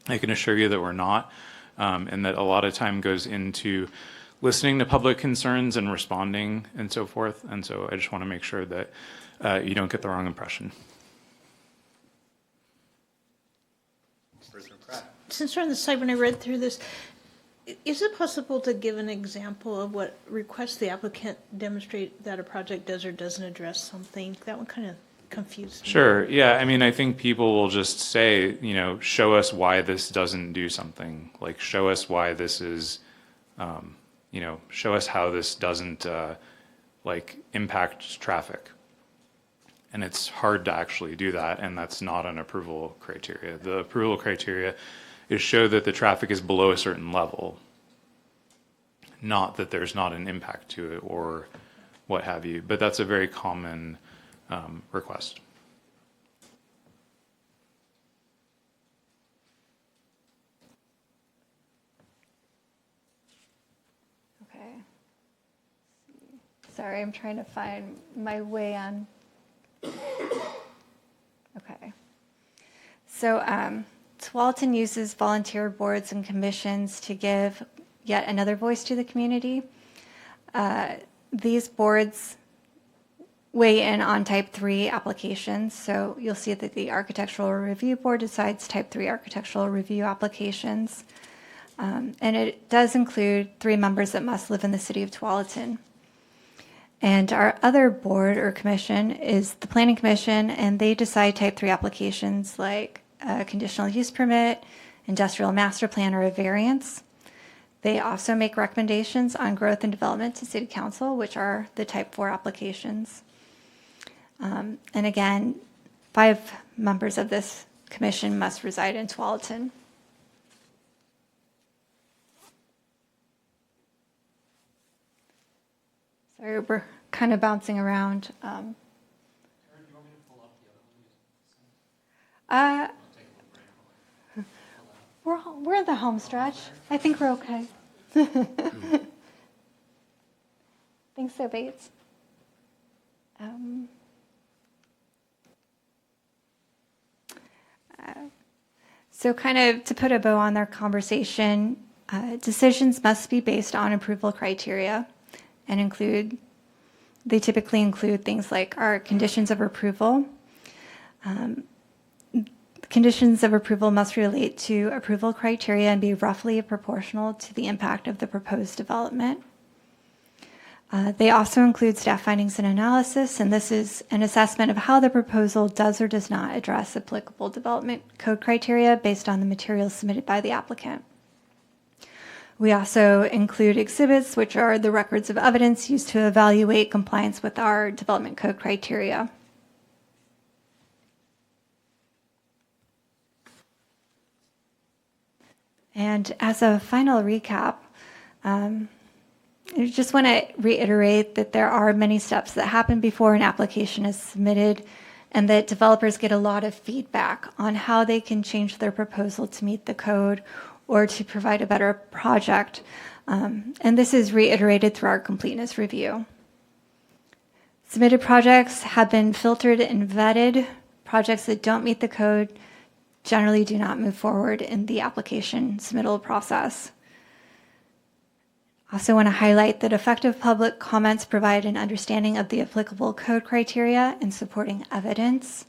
I can assure you that we're not, and that a lot of time goes into listening to public concerns and responding and so forth. And so I just want to make sure that you don't get the wrong impression. Since we're on the side, when I read through this, is it possible to give an example of what requests the applicant demonstrate that a project does or doesn't address something? That one kind of confused me. Sure. Yeah. I mean, I think people will just say, show us why this doesn't do something. Like, show us why this is, show us how this doesn't, impact traffic. And it's hard to actually do that, and that's not an approval criteria. The approval criteria is show that the traffic is below a certain level, not that there's not an impact to it or what have you. But that's a very common request. Okay. Sorry, I'm trying to find my way on. Okay. So Tualatin uses volunteer boards and commissions to give yet another voice to the community. These boards weigh in on type 3 applications. So you'll see that the Architectural Review Board decides type 3 architectural review applications. And it does include 3 members that must live in the city of Tualatin. And our other board or commission is the Planning Commission, and they decide type 3 applications like a conditional use permit, industrial master plan, or a variance. They also make recommendations on growth and development to City Council, which are the type 4 applications. And again, 5 members of this commission must reside in Tualatin. Sorry, we're kind of bouncing around. We're in the home stretch. I think we're okay. Think so, Bates? So kind of to put a bow on their conversation, decisions must be based on approval criteria and they typically include things like our conditions of approval. Conditions of approval must relate to approval criteria and be roughly proportional to the impact of the proposed development. They also include staff findings and analysis, and this is an assessment of how the proposal does or does not address applicable development code criteria based on the materials submitted by the applicant. We also include exhibits, which are the records of evidence used to evaluate compliance with our development code criteria. And as a final recap, I just want to reiterate that there are many steps that happen before an application is submitted, and that developers get a lot of feedback on how they can change their proposal to meet the code or to provide a better project. And this is reiterated through our completeness review. Submitted projects have been filtered and vetted. Projects that don't meet the code generally do not move forward in the application submittal process. I also want to highlight that effective public comments provide an understanding of the applicable code criteria and supporting evidence.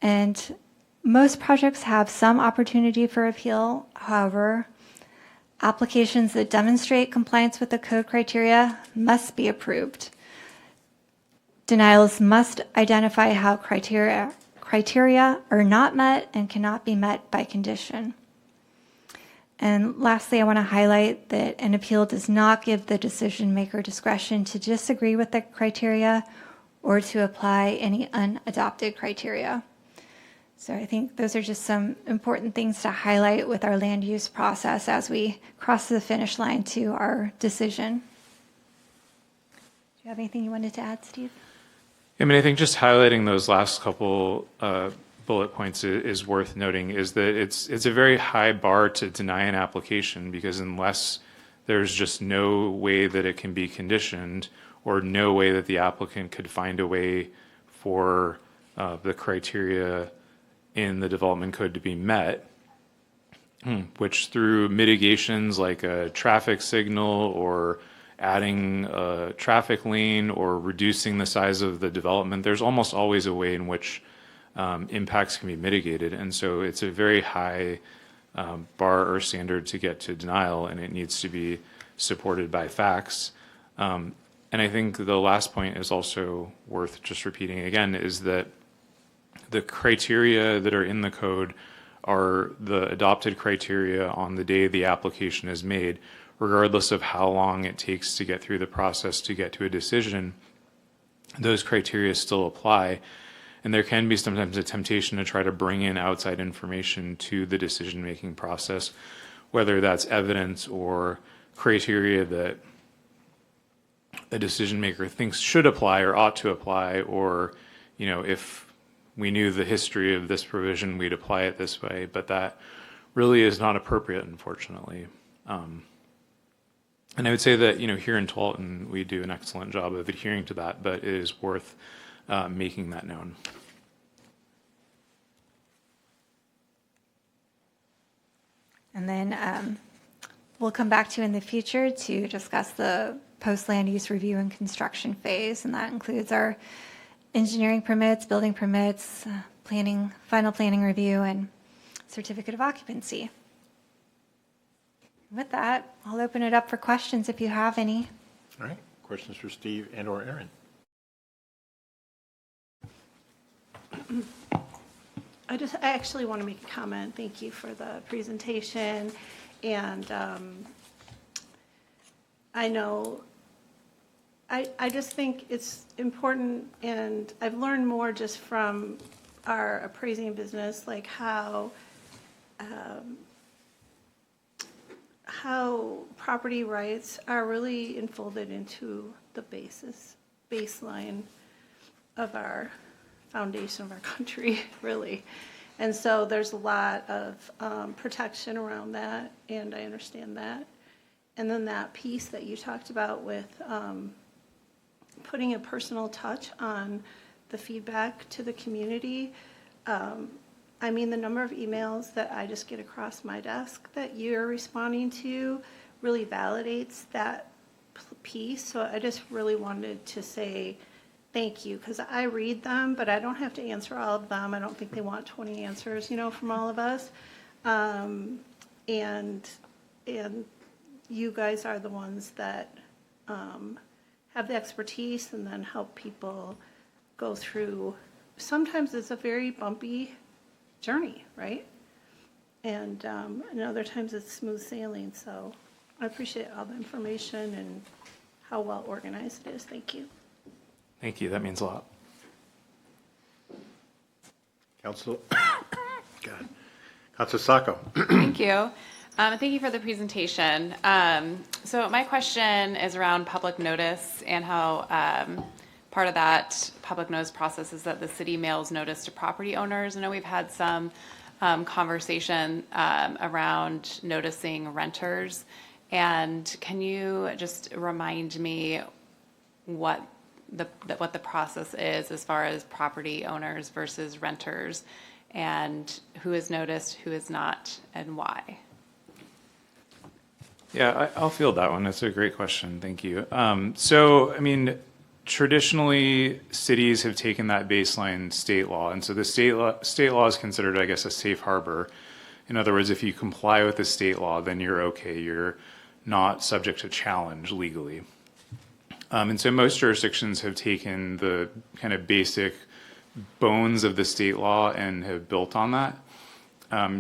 And most projects have some opportunity for appeal. However, applications that demonstrate compliance with the code criteria must be approved. Denials must identify how criteria are not met and cannot be met by condition. And lastly, I want to highlight that an appeal does not give the decision maker discretion to disagree with the criteria or to apply any unadopted criteria. So I think those are just some important things to highlight with our land use process as we cross the finish line to our decision. Do you have anything you wanted to add, Steve? I mean, I think just highlighting those last couple bullet points is worth noting, is that it's a very high bar to deny an application, because unless there's just no way that it can be conditioned, or no way that the applicant could find a way for the criteria in the development code to be met, which through mitigations like a traffic signal or adding a traffic lane or reducing the size of the development, there's almost always a way in which impacts can be mitigated. And so it's a very high bar or standard to get to denial, and it needs to be supported by facts. And I think the last point is also worth just repeating again, is that the criteria that are in the code are the adopted criteria on the day the application is made, regardless of how long it takes to get through the process to get to a decision. Those criteria still apply, and there can be sometimes a temptation to try to bring in outside information to the decision-making process, whether that's evidence or criteria that a decision maker thinks should apply or ought to apply, or, you know, if we knew the history of this provision, we'd apply it this way, but that really is not appropriate, unfortunately. And I would say that, you know, here in Tualatin, we do an excellent job of adhering to that, but it is worth making that known. And then we'll come back to you in the future to discuss the post-land use review and construction phase, and that includes our engineering permits, building permits, planning, final planning review, and certificate of occupancy. With that, I'll open it up for questions if you have any. All right, questions for Steve and or Aaron? I actually want to make a comment. Thank you for the presentation. And I know, I just think it's important, and I've learned more just from our appraising business, like how property rights are really enfolded into the baseline of our foundation of our country, really. And so there's a lot of protection around that, and I understand that. And then that piece that you talked about with putting a personal touch on the feedback to the community. I mean, the number of emails that I just get across my desk that you're responding to really validates that piece. So I just really wanted to say thank you, because I read them, but I don't have to answer all of them. I don't think they want 20 answers, you know, from all of us. And you guys are the ones that have the expertise and then help people go through. Sometimes it's a very bumpy journey, right? And other times it's smooth sailing. So I appreciate all the information and how well organized it is. Thank you. Thank you, that means a lot. Council, God. Council Sacco. Thank you. Thank you for the presentation. So my question is around public notice and how part of that public notice process is that the city mails notice to property owners. I know we've had some conversation around noticing renters. And can you just remind me what the process is as far as property owners versus renters, and who is noticed, who is not, and why? Yeah, I'll field that one. That's a great question. Thank you. So, I mean, traditionally, cities have taken that baseline state law, and so the state law is considered, I guess, a safe harbor. In other words, if you comply with the state law, then you're okay. You're not subject to challenge legally. And so most jurisdictions have taken the kind of basic bones of the state law and have built on that,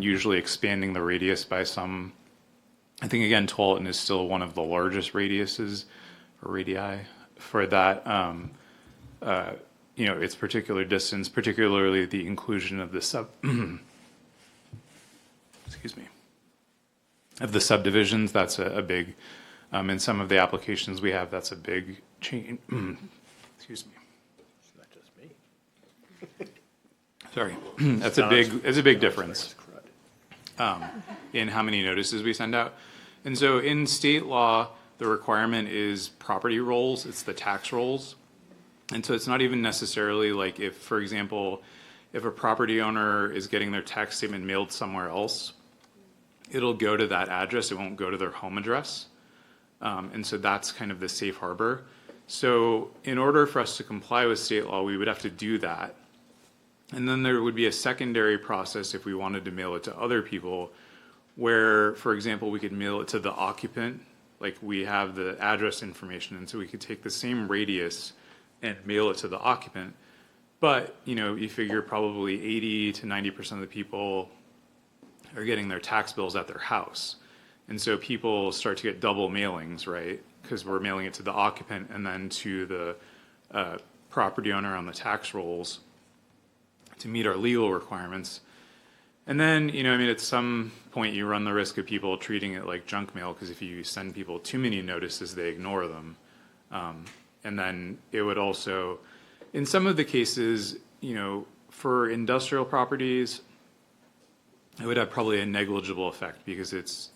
usually expanding the radius by some. I think, again, Tualatin is still one of the largest radiuses, or radii, for that, its particular distance, particularly the inclusion of the excuse me, of the subdivisions. That's a big, in some of the applications we have, that's a big change. Excuse me. It's not just me. Sorry. It's a big difference in how many notices we send out. And so in state law, the requirement is property rolls, it's the tax rolls. And so it's not even necessarily like if, for example, if a property owner is getting their tax statement mailed somewhere else, it'll go to that address, it won't go to their home address. And so that's kind of the safe harbor. So in order for us to comply with state law, we would have to do that. And then there would be a secondary process if we wanted to mail it to other people, where, for example, we could mail it to the occupant, like we have the address information, and so we could take the same radius and mail it to the occupant. But, you figure probably 80 to 90% of the people are getting their tax bills at their house. And so people start to get double mailings, right? Because we're mailing it to the occupant and then to the property owner on the tax rolls to meet our legal requirements. And then, at some point you run the risk of people treating it like junk mail, because if you send people too many notices, they ignore them. And then it would also, in some of the cases, for industrial properties, it would have probably a negligible effect because it's,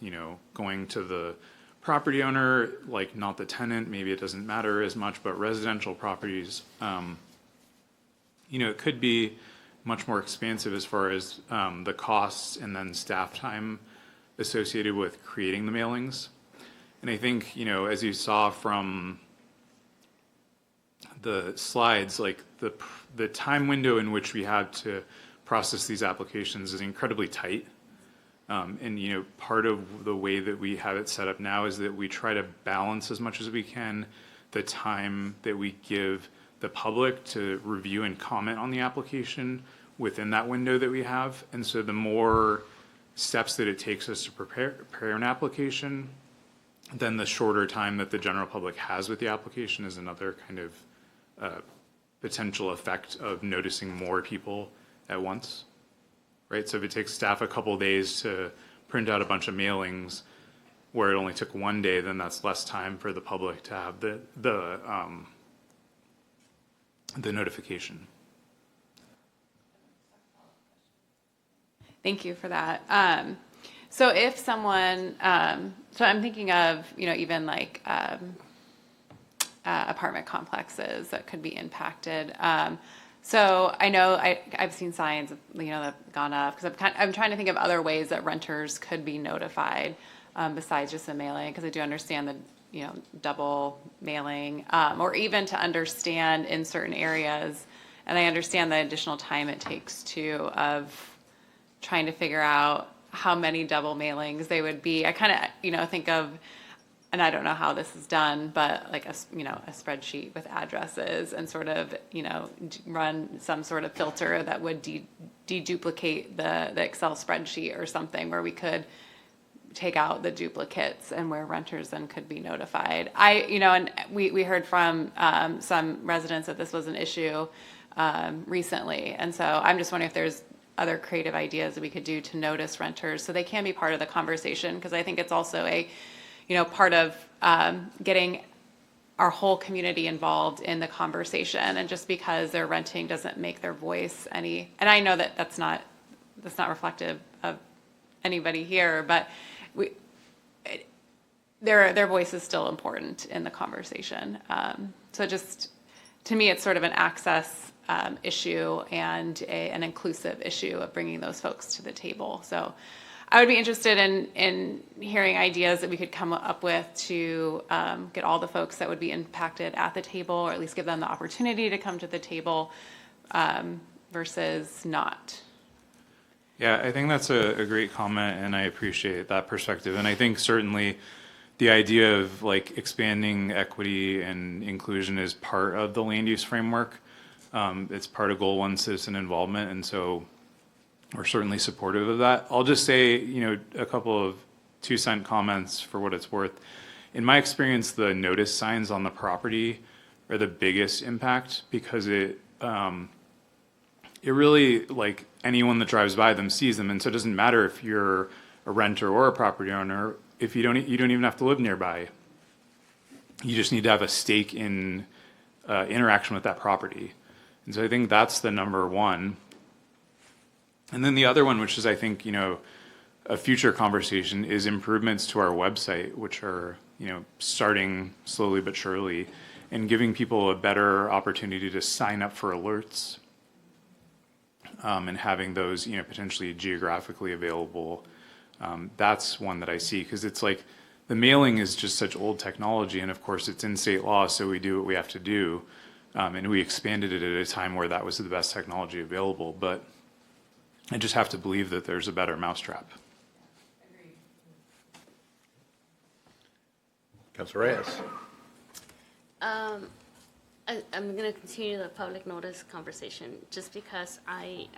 going to the property owner, like not the tenant, maybe it doesn't matter as much, but residential properties, it could be much more expansive as far as the costs and then staff time associated with creating the mailings. And I think, as you saw from the slides, like the time window in which we have to process these applications is incredibly tight. And, part of the way that we have it set up now is that we try to balance as much as we can the time that we give the public to review and comment on the application within that window that we have. And so the more steps that it takes us to prepare an application, then the shorter time that the general public has with the application is another kind of potential effect of noticing more people at once, right? So if it takes staff a couple days to print out a bunch of mailings where it only took 1 day, then that's less time for the public to have the notification. Thank you for that. So if someone, so I'm thinking of, even like apartment complexes that could be impacted. So I know I've seen signs, that have gone up, because I'm trying to think of other ways that renters could be notified besides just a mailing, because I do understand the, double mailing, or even to understand in certain areas, and I understand the additional time it takes of trying to figure out how many double mailings they would be. I kind of, think of, and I don't know how this is done, but like a spreadsheet with addresses and sort of, run some sort of filter that would deduplicate the Excel spreadsheet or something where we could take out the duplicates and where renters then could be notified. And we heard from some residents that this was an issue recently. And so I'm just wondering if there's other creative ideas that we could do to notice renters so they can be part of the conversation, because I think it's also a part of getting our whole community involved in the conversation. And just because they're renting doesn't make their voice any, and I know that that's not reflective of anybody here, but their voice is still important in the conversation. So just, to me, it's sort of an access issue and an inclusive issue of bringing those folks to the table. So I would be interested in hearing ideas that we could come up with to get all the folks that would be impacted at the table, or at least give them the opportunity to come to the table versus not. Yeah, I think that's a great comment, and I appreciate that perspective. And I think certainly the idea of like expanding equity and inclusion is part of the land use framework. It's part of Goal 1 citizen involvement, and so we're certainly supportive of that. I'll just say, a couple of 2-cent comments for what it's worth. In my experience, the notice signs on the property are the biggest impact, because it it really, like, anyone that drives by them sees them, and so it doesn't matter if you're a renter or a property owner, if you don't even have to live nearby. You just need to have a stake in interaction with that property. And so I think that's the number one. And then the other one, which is, I think, a future conversation, is improvements to our website, which are, starting slowly but surely, and giving people a better opportunity to sign up for alerts, and having those, potentially geographically available. That's one that I see, because it's like, the mailing is just such old technology, and of course it's in state law, so we do what we have to do. And we expanded it at a time where that was the best technology available, but I just have to believe that there's a better mousetrap. Councilor Reyes. I'm going to continue the public notice conversation just because I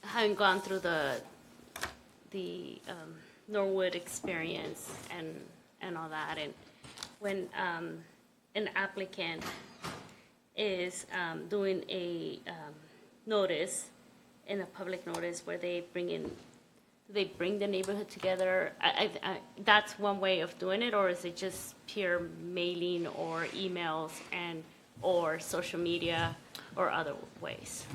haven't gone through the Norwood experience and all that. And when an applicant is doing a notice, in a public notice where they bring the neighborhood together, that's one way of doing it, or is it just pure mailing or emails or social media or other ways?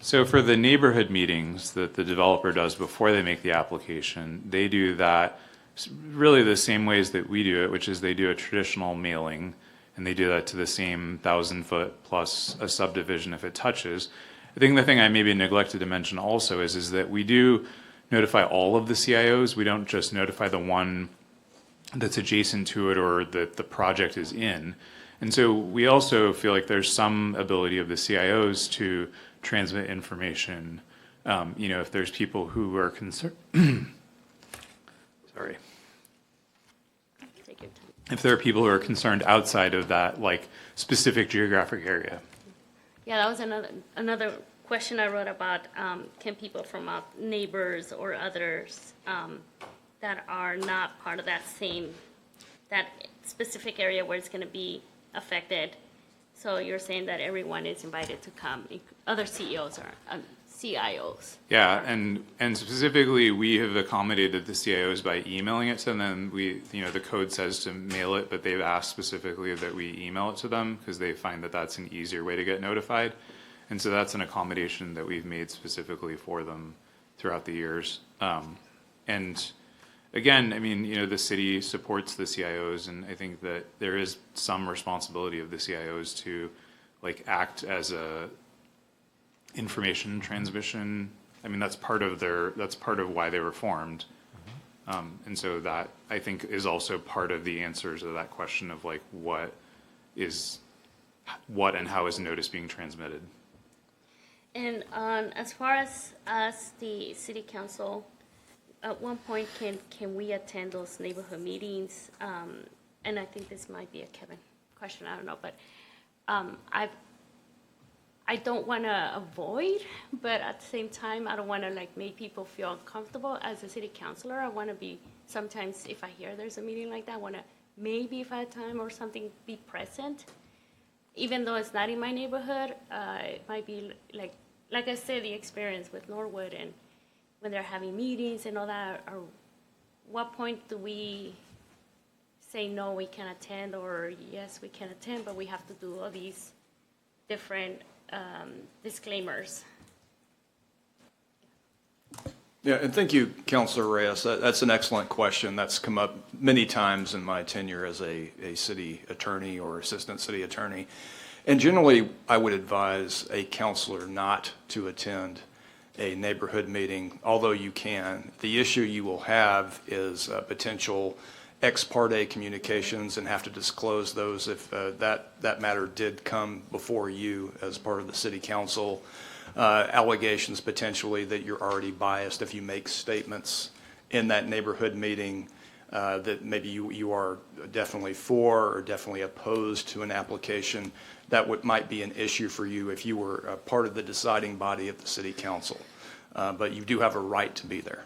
So for the neighborhood meetings that the developer does before they make the application, they do that really the same ways that we do it, which is they do a traditional mailing, and they do that to the same 1,000-foot plus a subdivision if it touches. I think the thing I maybe neglected to mention also is that we do notify all of the CIOs. We don't just notify the one that's adjacent to it or that the project is in. And so we also feel like there's some ability of the CIOs to transmit information. If there's people who are concerned, sorry. Take your time. If there are people who are concerned outside of that, like, specific geographic area. Yeah, that was another question I wrote about, can people from neighbors or others that are not part of that specific area where it's going to be affected. So you're saying that everyone is invited to come, other CEOs or CIOs? Yeah, and specifically, we have accommodated the CIOs by emailing it to them. The code says to mail it, but they've asked specifically that we email it to them because they find that that's an easier way to get notified. And so that's an accommodation that we've made specifically for them throughout the years. And again, the city supports the CIOs, and I think that there is some responsibility of the CIOs to, act as a information transmission. That's part of why they were formed. And so that, I think, is also part of the answers to that question of what and how is notice being transmitted. And as far as the city council, at one point, can we attend those neighborhood meetings? And I think this might be a Kevin question, I don't know, but I don't want to avoid, but at the same time, I don't want to make people feel uncomfortable. As a city councilor, I want to be, sometimes if I hear there's a meeting like that, I want to maybe, if I have time or something, be present. Even though it's not in my neighborhood, it might be like I said, the experience with Norwood, and when they're having meetings and all that, or what point do we say, no, we can attend, or yes, we can attend, but we have to do all these different disclaimers? Yeah, and thank you, Councilor Reyes. That's an excellent question. That's come up many times in my tenure as a city attorney or assistant city attorney. And generally, I would advise a councilor not to attend a neighborhood meeting, although you can. The issue you will have is potential ex parte communications and have to disclose those if that matter did come before you as part of the city council. Allegations potentially that you're already biased if you make statements in that neighborhood meeting that maybe you are definitely for or definitely opposed to an application. That might be an issue for you if you were a part of the deciding body of the city council. But you do have a right to be there.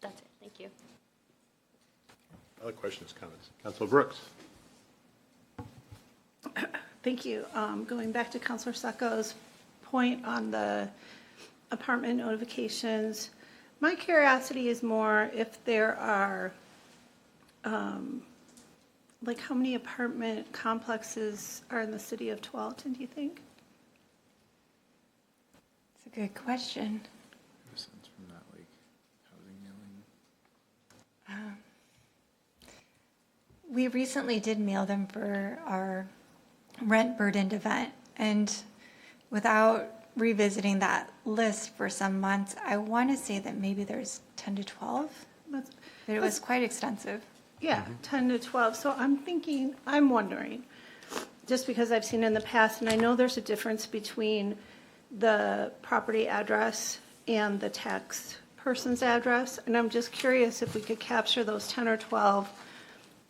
That's it. Thank you. Other questions, comments? Councilor Brooks. Thank you. Going back to Counselor Sacco's point on the apartment notifications, my curiosity is more if there are, like how many apartment complexes are in the city of Tualatin, do you think? It's a good question. From that, like, housing mailing. We recently did mail them for our rent burdened event, and without revisiting that list for some months, I want to say that maybe there's 10 to 12, but it was quite extensive. Yeah, 10 to 12. So I'm wondering, just because I've seen in the past, and I know there's a difference between the property address and the tax person's address, and I'm just curious if we could capture those 10 or 12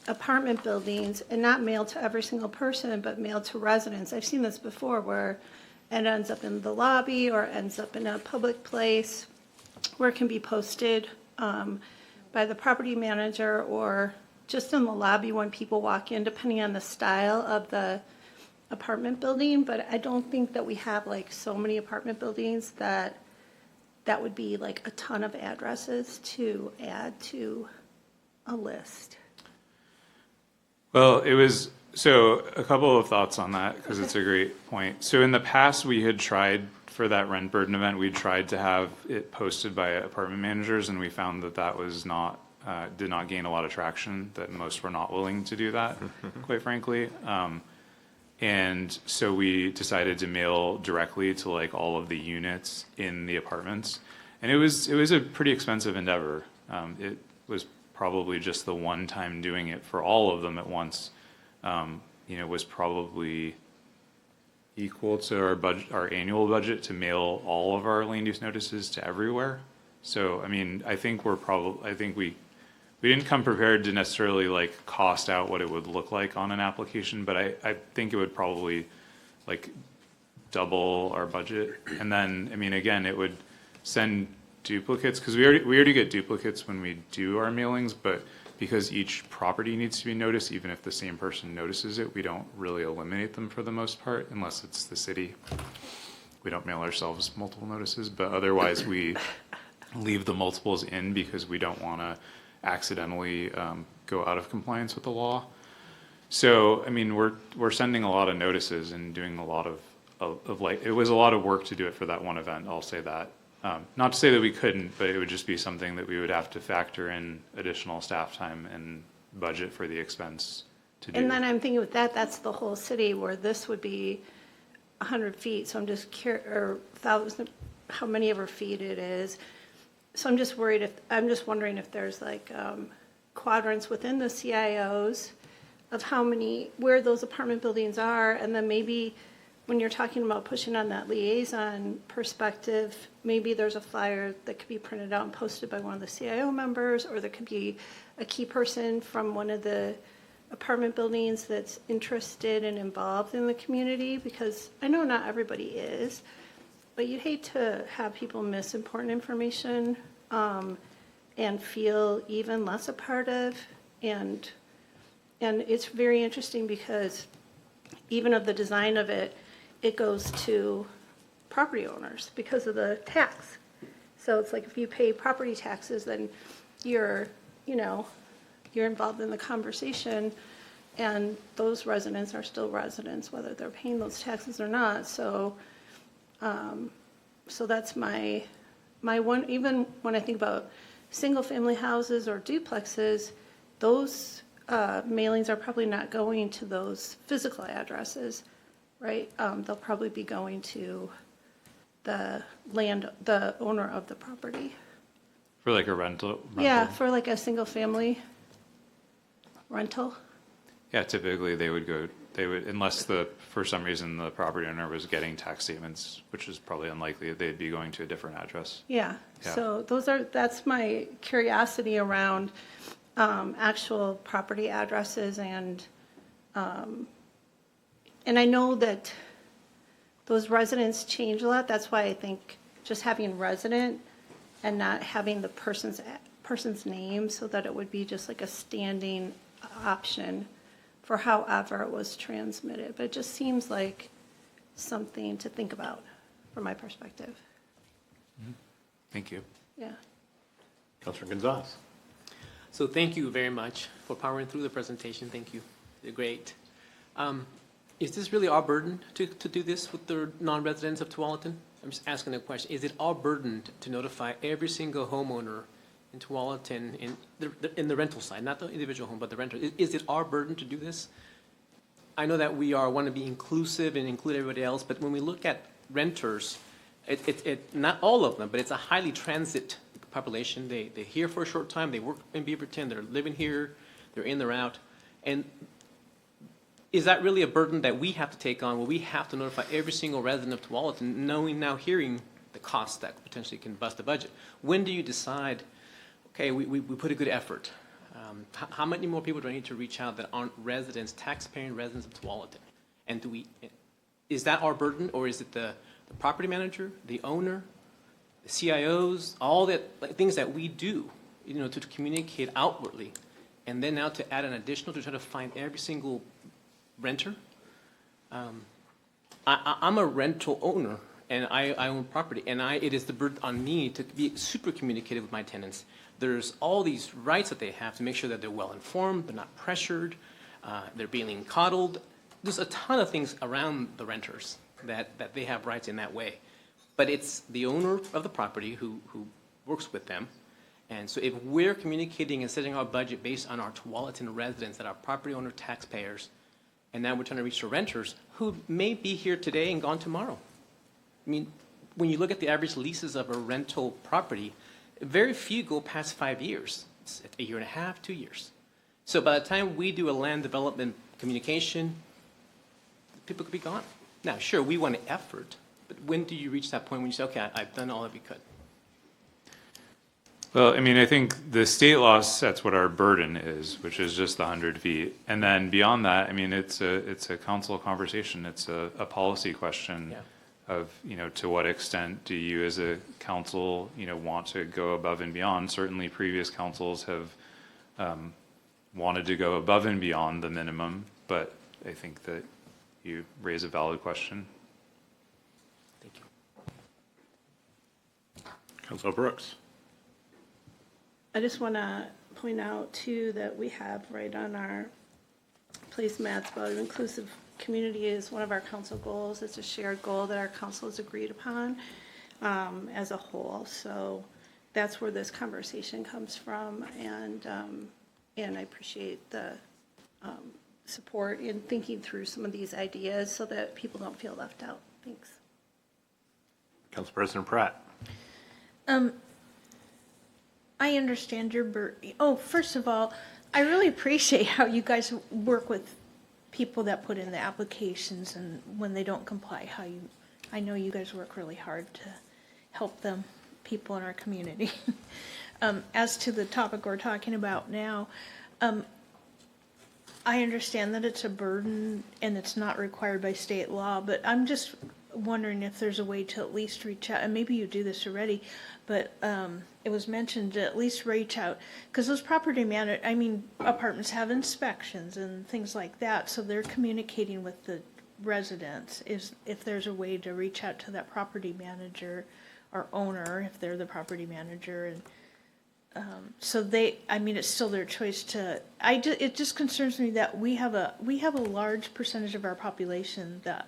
apartment buildings and not mail to every single person, but mail to residents. I've seen this before where it ends up in the lobby or ends up in a public place where it can be posted by the property manager or just in the lobby when people walk in, depending on the style of the apartment building. But I don't think that we have like so many apartment buildings that would be like a ton of addresses to add to a list. Well, it was, so a couple of thoughts on that, because it's a great point. So in the past, we had tried, for that rent burden event, we tried to have it posted by apartment managers, and we found that that was not, did not gain a lot of traction, that most were not willing to do that, quite frankly. And so we decided to mail directly to like all of the units in the apartments. And it was a pretty expensive endeavor. It was probably just the one time doing it for all of them at once, was probably equal to our budget, our annual budget to mail all of our land use notices to everywhere. So, I mean, I think we didn't come prepared to necessarily like cost out what it would look like on an application, but I think it would probably like double our budget. And then, I mean, again, it would send duplicates, because we already get duplicates when we do our mailings, but because each property needs to be noticed, even if the same person notices it, we don't really eliminate them for the most part, unless it's the city. We don't mail ourselves multiple notices, but otherwise we leave the multiples in because we don't want to accidentally go out of compliance with the law. So, I mean, we're sending a lot of notices and doing a lot of like, it was a lot of work to do it for that one event, I'll say that. Not to say that we couldn't, but it would just be something that we would have to factor in additional staff time and budget for the expense to do. And then I'm thinking with that's the whole city, where this would be 100 feet. So I'm just curious, or 1,000, how many ever feet it is. So I'm just wondering if there's like quadrants within the CIOs of where those apartment buildings are, and then maybe when you're talking about pushing on that liaison perspective, maybe there's a flyer that could be printed out and posted by one of the CIO members, or there could be a key person from one of the apartment buildings that's interested and involved in the community, because I know not everybody is, but you'd hate to have people miss important information and feel even less a part of. And it's very interesting because even of the design of it, it goes to property owners because of the tax. So it's like if you pay property taxes, then you're involved in the conversation, and those residents are still residents, whether they're paying those taxes or not. So, so that's my one. Even when I think about single-family houses or duplexes, those mailings are probably not going to those physical addresses, right? They'll probably be going to the owner of the property. For like a rental? Yeah, for like a single-family rental. Yeah, typically they would, unless for some reason the property owner was getting tax statements, which is probably unlikely, they'd be going to a different address. Yeah, Yeah. so that's my curiosity around actual property addresses, and I know that those residents change a lot. That's why I think just having resident and not having the person's name, so that it would be just like a standing option for however it was transmitted. But it just seems like something to think about from my perspective. Thank you. Yeah. Councilor Gonzalez. So thank you very much for powering through the presentation. Thank you. You're great. Is this really our burden to do this with the non-residents of Tualatin? I'm just asking a question. Is it our burden to notify every single homeowner in Tualatin in the rental side, not the individual home, but the renter? Is it our burden to do this? I know that we want to be inclusive and include everybody else, but when we look at renters, not all of them, but it's a highly transit population. They're here for a short time. They work in Beaverton. They're living here. They're in, they're out. And is that really a burden that we have to take on, where we have to notify every single resident of Tualatin, hearing the costs that potentially can bust the budget? When do you decide, okay, we put a good effort? How many more people do I need to reach out that aren't residents, taxpaying residents of Tualatin? And is that our burden, or is it the property manager, the owner, the CIOs, all that things that we do, to communicate outwardly, and then now to add an additional to try to find every single renter? I'm a rental owner, and I own property, and it is the burden on me to be super communicative with my tenants. There's all these rights that they have to make sure that they're well informed, they're not pressured, they're being coddled. There's a ton of things around the renters that they have rights in that way. But it's the owner of the property who works with them. And so if we're communicating and setting our budget based on our Tualatin residents that are property owner taxpayers, and now we're trying to reach the renters who may be here today and gone tomorrow. I mean, when you look at the average leases of a rental property, very few go past 5 years. It's a year and a half, 2 years. So by the time we do a land development communication, people could be gone. Now, sure, we want an effort, but when do you reach that point when you say, okay, I've done all that we could? Well, I mean, I think the state law sets what our burden is, which is just the 100 feet. And then beyond that, I mean, it's a council conversation. It's a policy question of, to what extent do you as a council, want to go above and beyond? Certainly previous councils have wanted to go above and beyond the minimum, but I think that you raise a valid question. Thank you. Councilor Brooks. I just want to point out, too, that we have right on our placemats about an inclusive community is one of our council goals. It's a shared goal that our council has agreed upon as a whole. So that's where this conversation comes from, and I appreciate the support in thinking through some of these ideas so that people don't feel left out. Thanks. Council President Pratt. I understand your burden. Oh, first of all, I really appreciate how you guys work with people that put in the applications, and when they don't comply, I know you guys work really hard to help them, people in our community. As to the topic we're talking about now, I understand that it's a burden and it's not required by state law, but I'm just wondering if there's a way to at least reach out, and maybe you do this already, but it was mentioned to at least reach out, because those apartments have inspections and things like that, so they're communicating with the residents. If there's a way to reach out to that property manager or owner, if they're the property manager, and so it's still their choice to. It just concerns me that we have a large percentage of our population that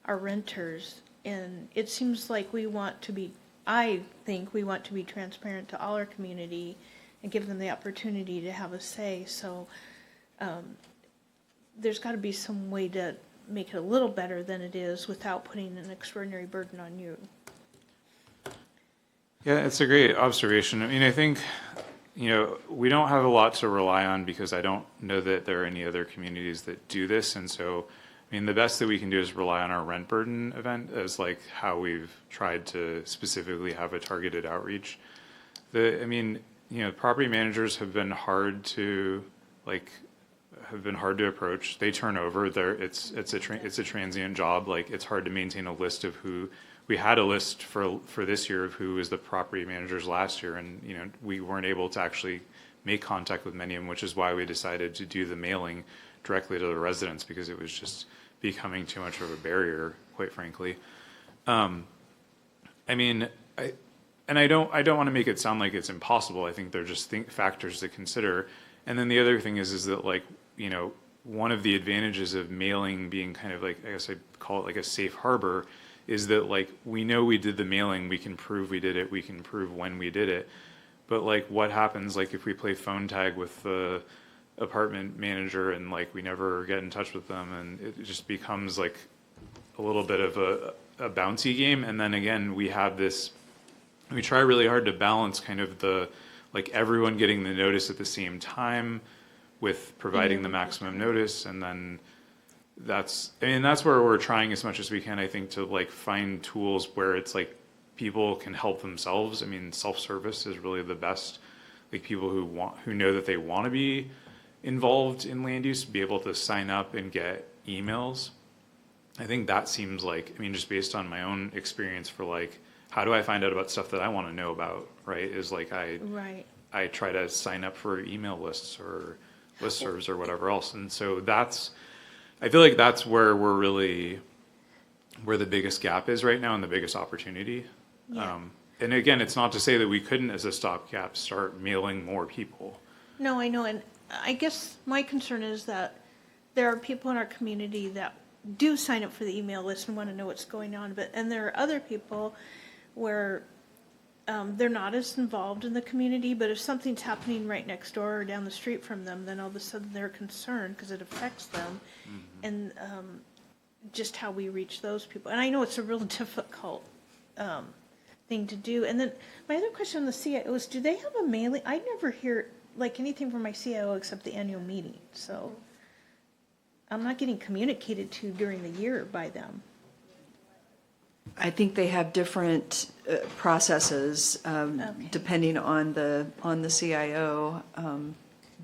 are renters, and it seems like I think we want to be transparent to all our community and give them the opportunity to have a say. So there's got to be some way to make it a little better than it is without putting an extraordinary burden on you. Yeah, it's a great observation. I mean, I think, we don't have a lot to rely on because I don't know that there are any other communities that do this. And so, I mean, the best that we can do is rely on our rent burden event as like how we've tried to specifically have a targeted outreach. Property managers have been hard to approach. They turn over. It's a transient job. Like, it's hard to maintain a list of who. We had a list for this year of who was the property managers last year, and we weren't able to actually make contact with many of them, which is why we decided to do the mailing directly to the residents, because it was just becoming too much of a barrier, quite frankly. I mean, I don't want to make it sound like it's impossible. I think they're just factors to consider. And then the other thing is that, like, you know, one of the advantages of mailing being kind of like, I guess I'd call it like a safe harbor, is that, like, we know we did the mailing, we can prove we did it, we can prove when we did it. But, like, what happens, like, if we play phone tag with the apartment manager and, like, we never get in touch with them, and it just becomes like a little bit of a bouncy game. And then again, we try really hard to balance kind of the, like, everyone getting the notice at the same time with providing the maximum notice. And then that's where we're trying as much as we can, I think, to, like, find tools where it's like people can help themselves. I mean, self-service is really the best. Like, people who know that they want to be involved in land use, be able to sign up and get emails. I think that seems like, I mean, just based on my own experience for, like, how do I find out about stuff that I want to know about, right? Is like I try to sign up for email lists or listservs or whatever else. And so I feel like that's where where the biggest gap is right now and the biggest opportunity. Yeah. And again, it's not to say that we couldn't, as a stopgap, start mailing more people. No, I know, and I guess my concern is that there are people in our community that do sign up for the email list and want to know what's going on, and there are other people where they're not as involved in the community, but if something's happening right next door or down the street from them, then all of a sudden they're concerned because it affects them, and just how we reach those people. And I know it's a real difficult thing to do. And then my other question on the CIO is, do they have a mailing? I never hear like anything from my CIO except the annual meeting, so I'm not getting communicated to during the year by them. I think they have different processes depending on the CIO.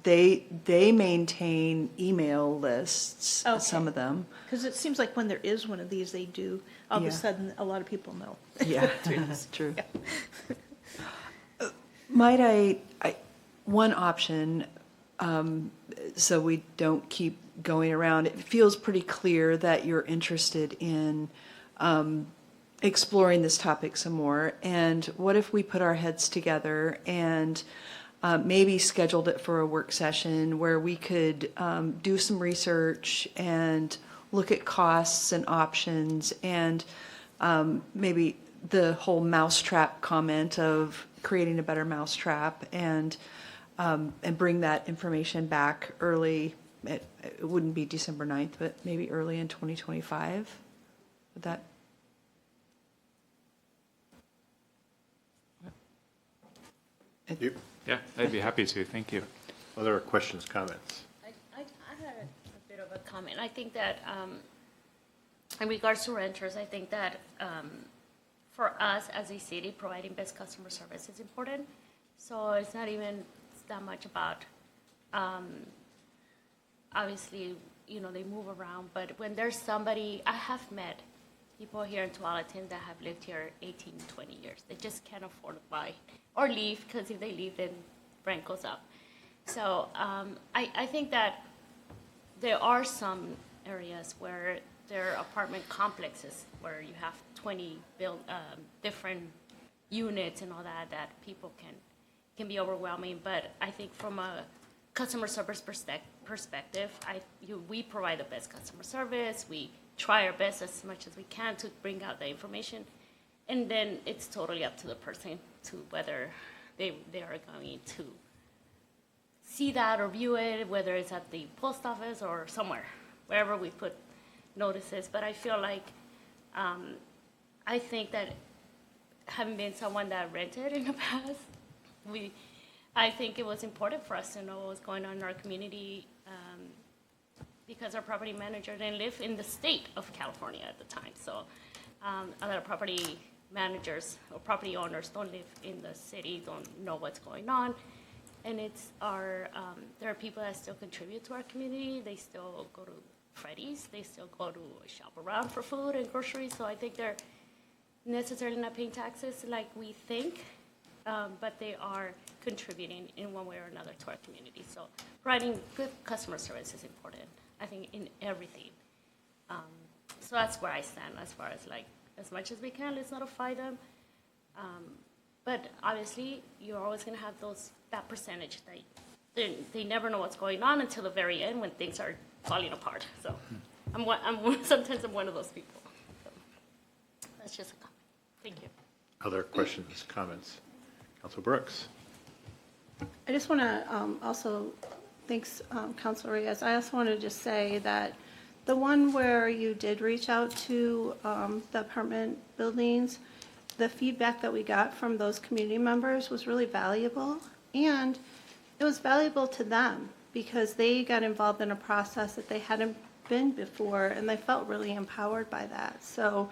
They maintain email lists, some of them. Because it seems like when there is one of these, they do, all of Yeah. a sudden, a lot of people know. Yeah, that's true. Might I one option, so we don't keep going around, it feels pretty clear that you're interested in exploring this topic some more. And what if we put our heads together and maybe scheduled it for a work session where we could do some research and look at costs and options, and maybe the whole mousetrap comment of creating a better mousetrap, and bring that information back early. It wouldn't be December 9th, but maybe early in 2025. Would that? Yeah, I'd be happy to. Thank you. Other questions, comments? I had a bit of a comment. I think that in regards to renters, I think that for us as a city, providing best customer service is important. So it's not even that much about, obviously, you know, they move around, but when there's somebody, I have met people here in Tualatin that have lived here 18, 20 years. They just can't afford to buy or leave, because if they leave, then rent goes up. So I think that there are some areas where there are apartment complexes where you have 20 different units and all that people can be overwhelming. But I think from a customer service perspective, we provide the best customer service. We try our best as much as we can to bring out the information. And then it's totally up to the person to whether they are going to see that or view it, whether it's at the post office or somewhere, wherever we put notices. But I feel like, I think that having been someone that rented in the past, I think it was important for us to know what was going on in our community, because our property manager didn't live in the state of California at the time. So a lot of property managers or property owners don't live in the city, don't know what's going on. And there are people that still contribute to our community. They still go to Freddy's. They still go to shop around for food and groceries. So I think they're necessarily not paying taxes like we think. but they are contributing in one way or another to our community. So providing good customer service is important, I think, in everything. So that's where I stand as far as like, as much as we can, let's notify them. But obviously, you're always going to have that percentage that they never know what's going on until the very end when things are falling apart. So sometimes I'm one of those people. So that's just a comment. Thank you. Other questions, comments? Council Brooks? I just want to also, thanks, Councilor Reyes. I also want to just say that the one where you did reach out to the apartment buildings, the feedback that we got from those community members was really valuable. And it was valuable to them because they got involved in a process that they hadn't been before, and they felt really empowered by that. So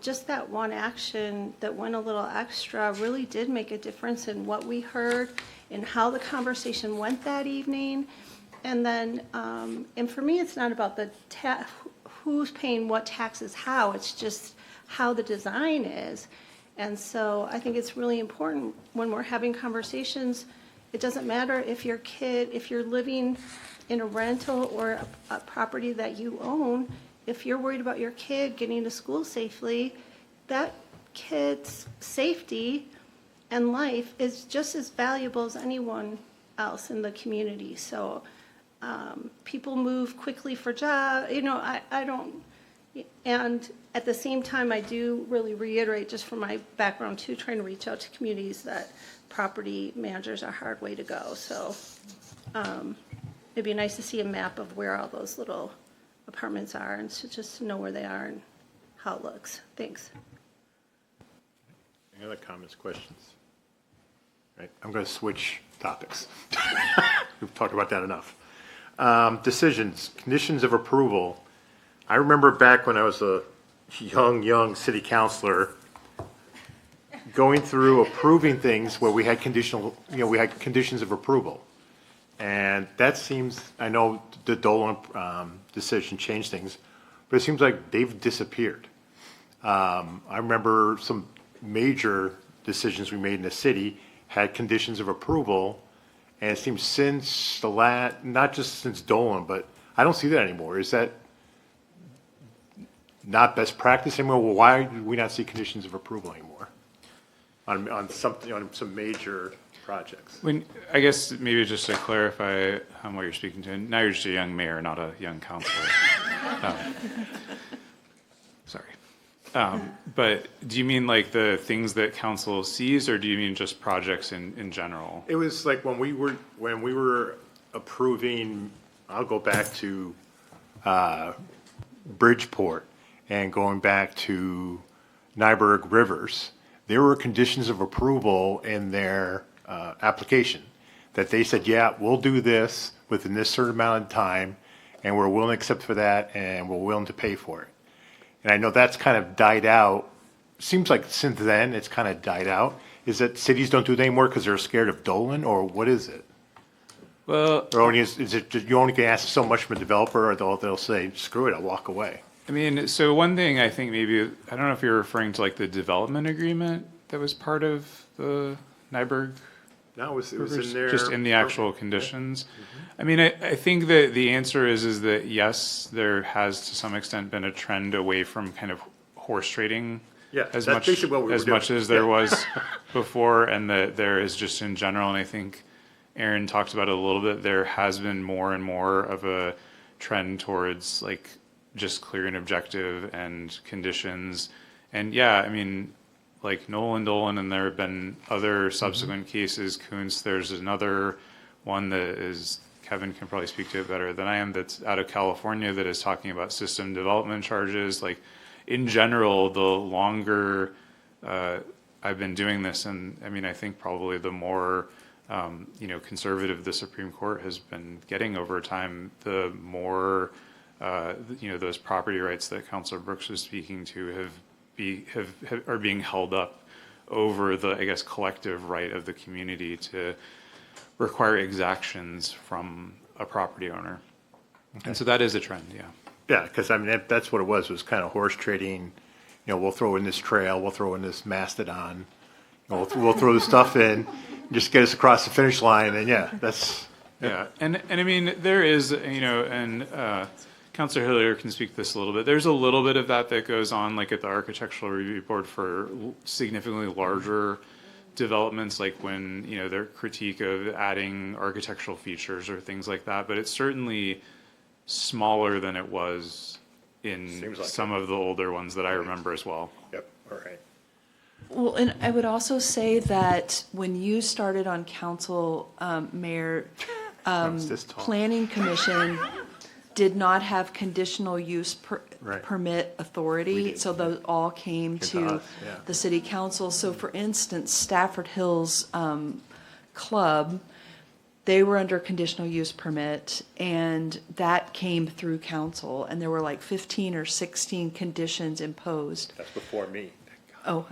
just that one action that went a little extra really did make a difference in what we heard and how the conversation went that evening. And then, and for me, it's not about who's paying what taxes how, it's just how the design is. And so I think it's really important when we're having conversations, it doesn't matter if you're living in a rental or a property that you own, if you're worried about your kid getting to school safely, that kid's safety and life is just as valuable as anyone else in the community. So people move quickly for jobs, I don't, and at the same time, I do really reiterate, just from my background too, trying to reach out to communities, that property managers are a hard way to go. So it'd be nice to see a map of where all those little apartments are and just to know where they are and how it looks. Thanks. Any other comments, questions? Right, I'm going to switch topics. We've talked about that enough. Decisions, conditions of approval. I remember back when I was a young city councilor going through approving things where we had conditions of approval. And that seems, I know the Dolan decision changed things, but it seems like they've disappeared. I remember some major decisions we made in the city had conditions of approval, and it seems since not just since Dolan, but I don't see that anymore. Is that not best practice anymore? Well, why do we not see conditions of approval anymore on some major projects? I guess maybe just to clarify what you're speaking to, now you're just a young mayor, not a young councilor. Sorry. But do you mean like the things that council sees, or do you mean just projects in general? It was like when we were approving, I'll go back to Bridgeport and going back to Nyberg Rivers, there were conditions of approval in their application that they said, yeah, we'll do this within this certain amount of time, and we're willing to accept for that, and we're willing to pay for it. And I know that's kind of died out. Seems like since then it's kind of died out. Is that cities don't do it anymore because they're scared of Dolan, or what is it? Well, Or is it you only can ask so much from a developer, or they'll say, screw it, I'll walk away? I mean, so one thing I think maybe, I don't know if you're referring to like the development agreement that was part of the Nyberg. No, it was in there. Just in the actual conditions. I mean, I think that the answer is that yes, there has to some extent been a trend away from kind of horse trading. Yeah, as that's much basically what we were as doing. much as there Yeah. was before, and that there is just in general, and I think Aaron talked about it a little bit, there has been more and more of a trend towards like just clear and objective and conditions. And yeah, I mean, like Nolan Dolan, and there have been other subsequent cases. Kuntz, there's another one that is, Kevin can probably speak to it better than I am, that's out of California that is talking about system development charges. Like in general, the longer I've been doing this, and I mean, I think probably the more conservative the Supreme Court has been getting over time, the more those property rights that Councilor Brooks was speaking to are being held up over the, I guess, collective right of the community to require exactions from a property owner. Okay. And so that is a trend, yeah. Yeah, because I mean, that's what it was kind of horse trading. We'll throw in this trail, we'll throw in this mastodon, We'll throw the stuff in, just get us across the finish line, and yeah, that's, Yeah, and I mean, there is, and Councilor Hillier can speak to this a little bit. There's a little bit of that goes on, like at the Architectural Review Board for significantly larger developments, like when, their critique of adding architectural features or things like that. But it's certainly smaller than it was in Seems like some of the older ones that I remember as well. yep, all right. Well, and I would also say that when you started on council, Mayor, It's this tall. Planning Commission did not have conditional use Right. permit authority, so those all came to to us, yeah. the city council. So for instance, Stafford Hills Club, they were under conditional use permit, and that came through council, and there were like 15 or 16 conditions imposed. That's before me. Oh,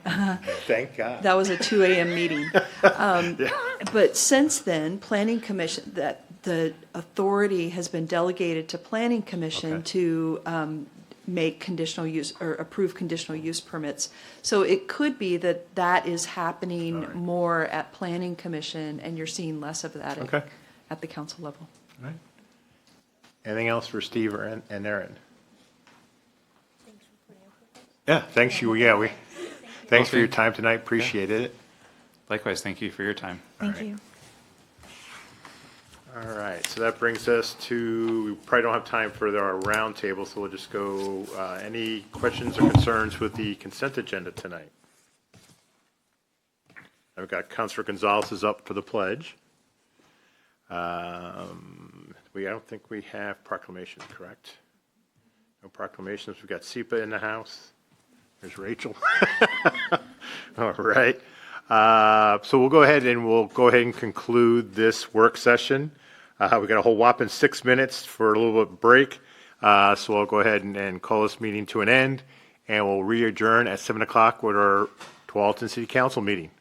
Thank God. that was a 2 a.m. meeting. But since then, Planning Commission, that the authority has been delegated to Planning Commission Okay. to make conditional use or approve conditional use permits. So it could be that that is happening more at Planning Commission, and you're seeing less of that Okay. at the council level. All right. Anything else for Steve and Aaron? Yeah, thanks you, thanks for your time tonight, appreciated it. Likewise, thank you for your time. Thank you. All right, so that brings us to, we probably don't have time for our roundtable, so we'll just go, any questions or concerns with the consent agenda tonight? I've got Councilor Gonzalez is up for the pledge. I don't think we have proclamations, correct? No proclamations, we've got SEPA in the house. There's Rachel. All right. So we'll go ahead and conclude this work session. We got a whole whopping 6 minutes for a little bit of break. So I'll go ahead and call this meeting to an end, and we'll re-adjourn at 7 o'clock with our Tualatin City Council meeting.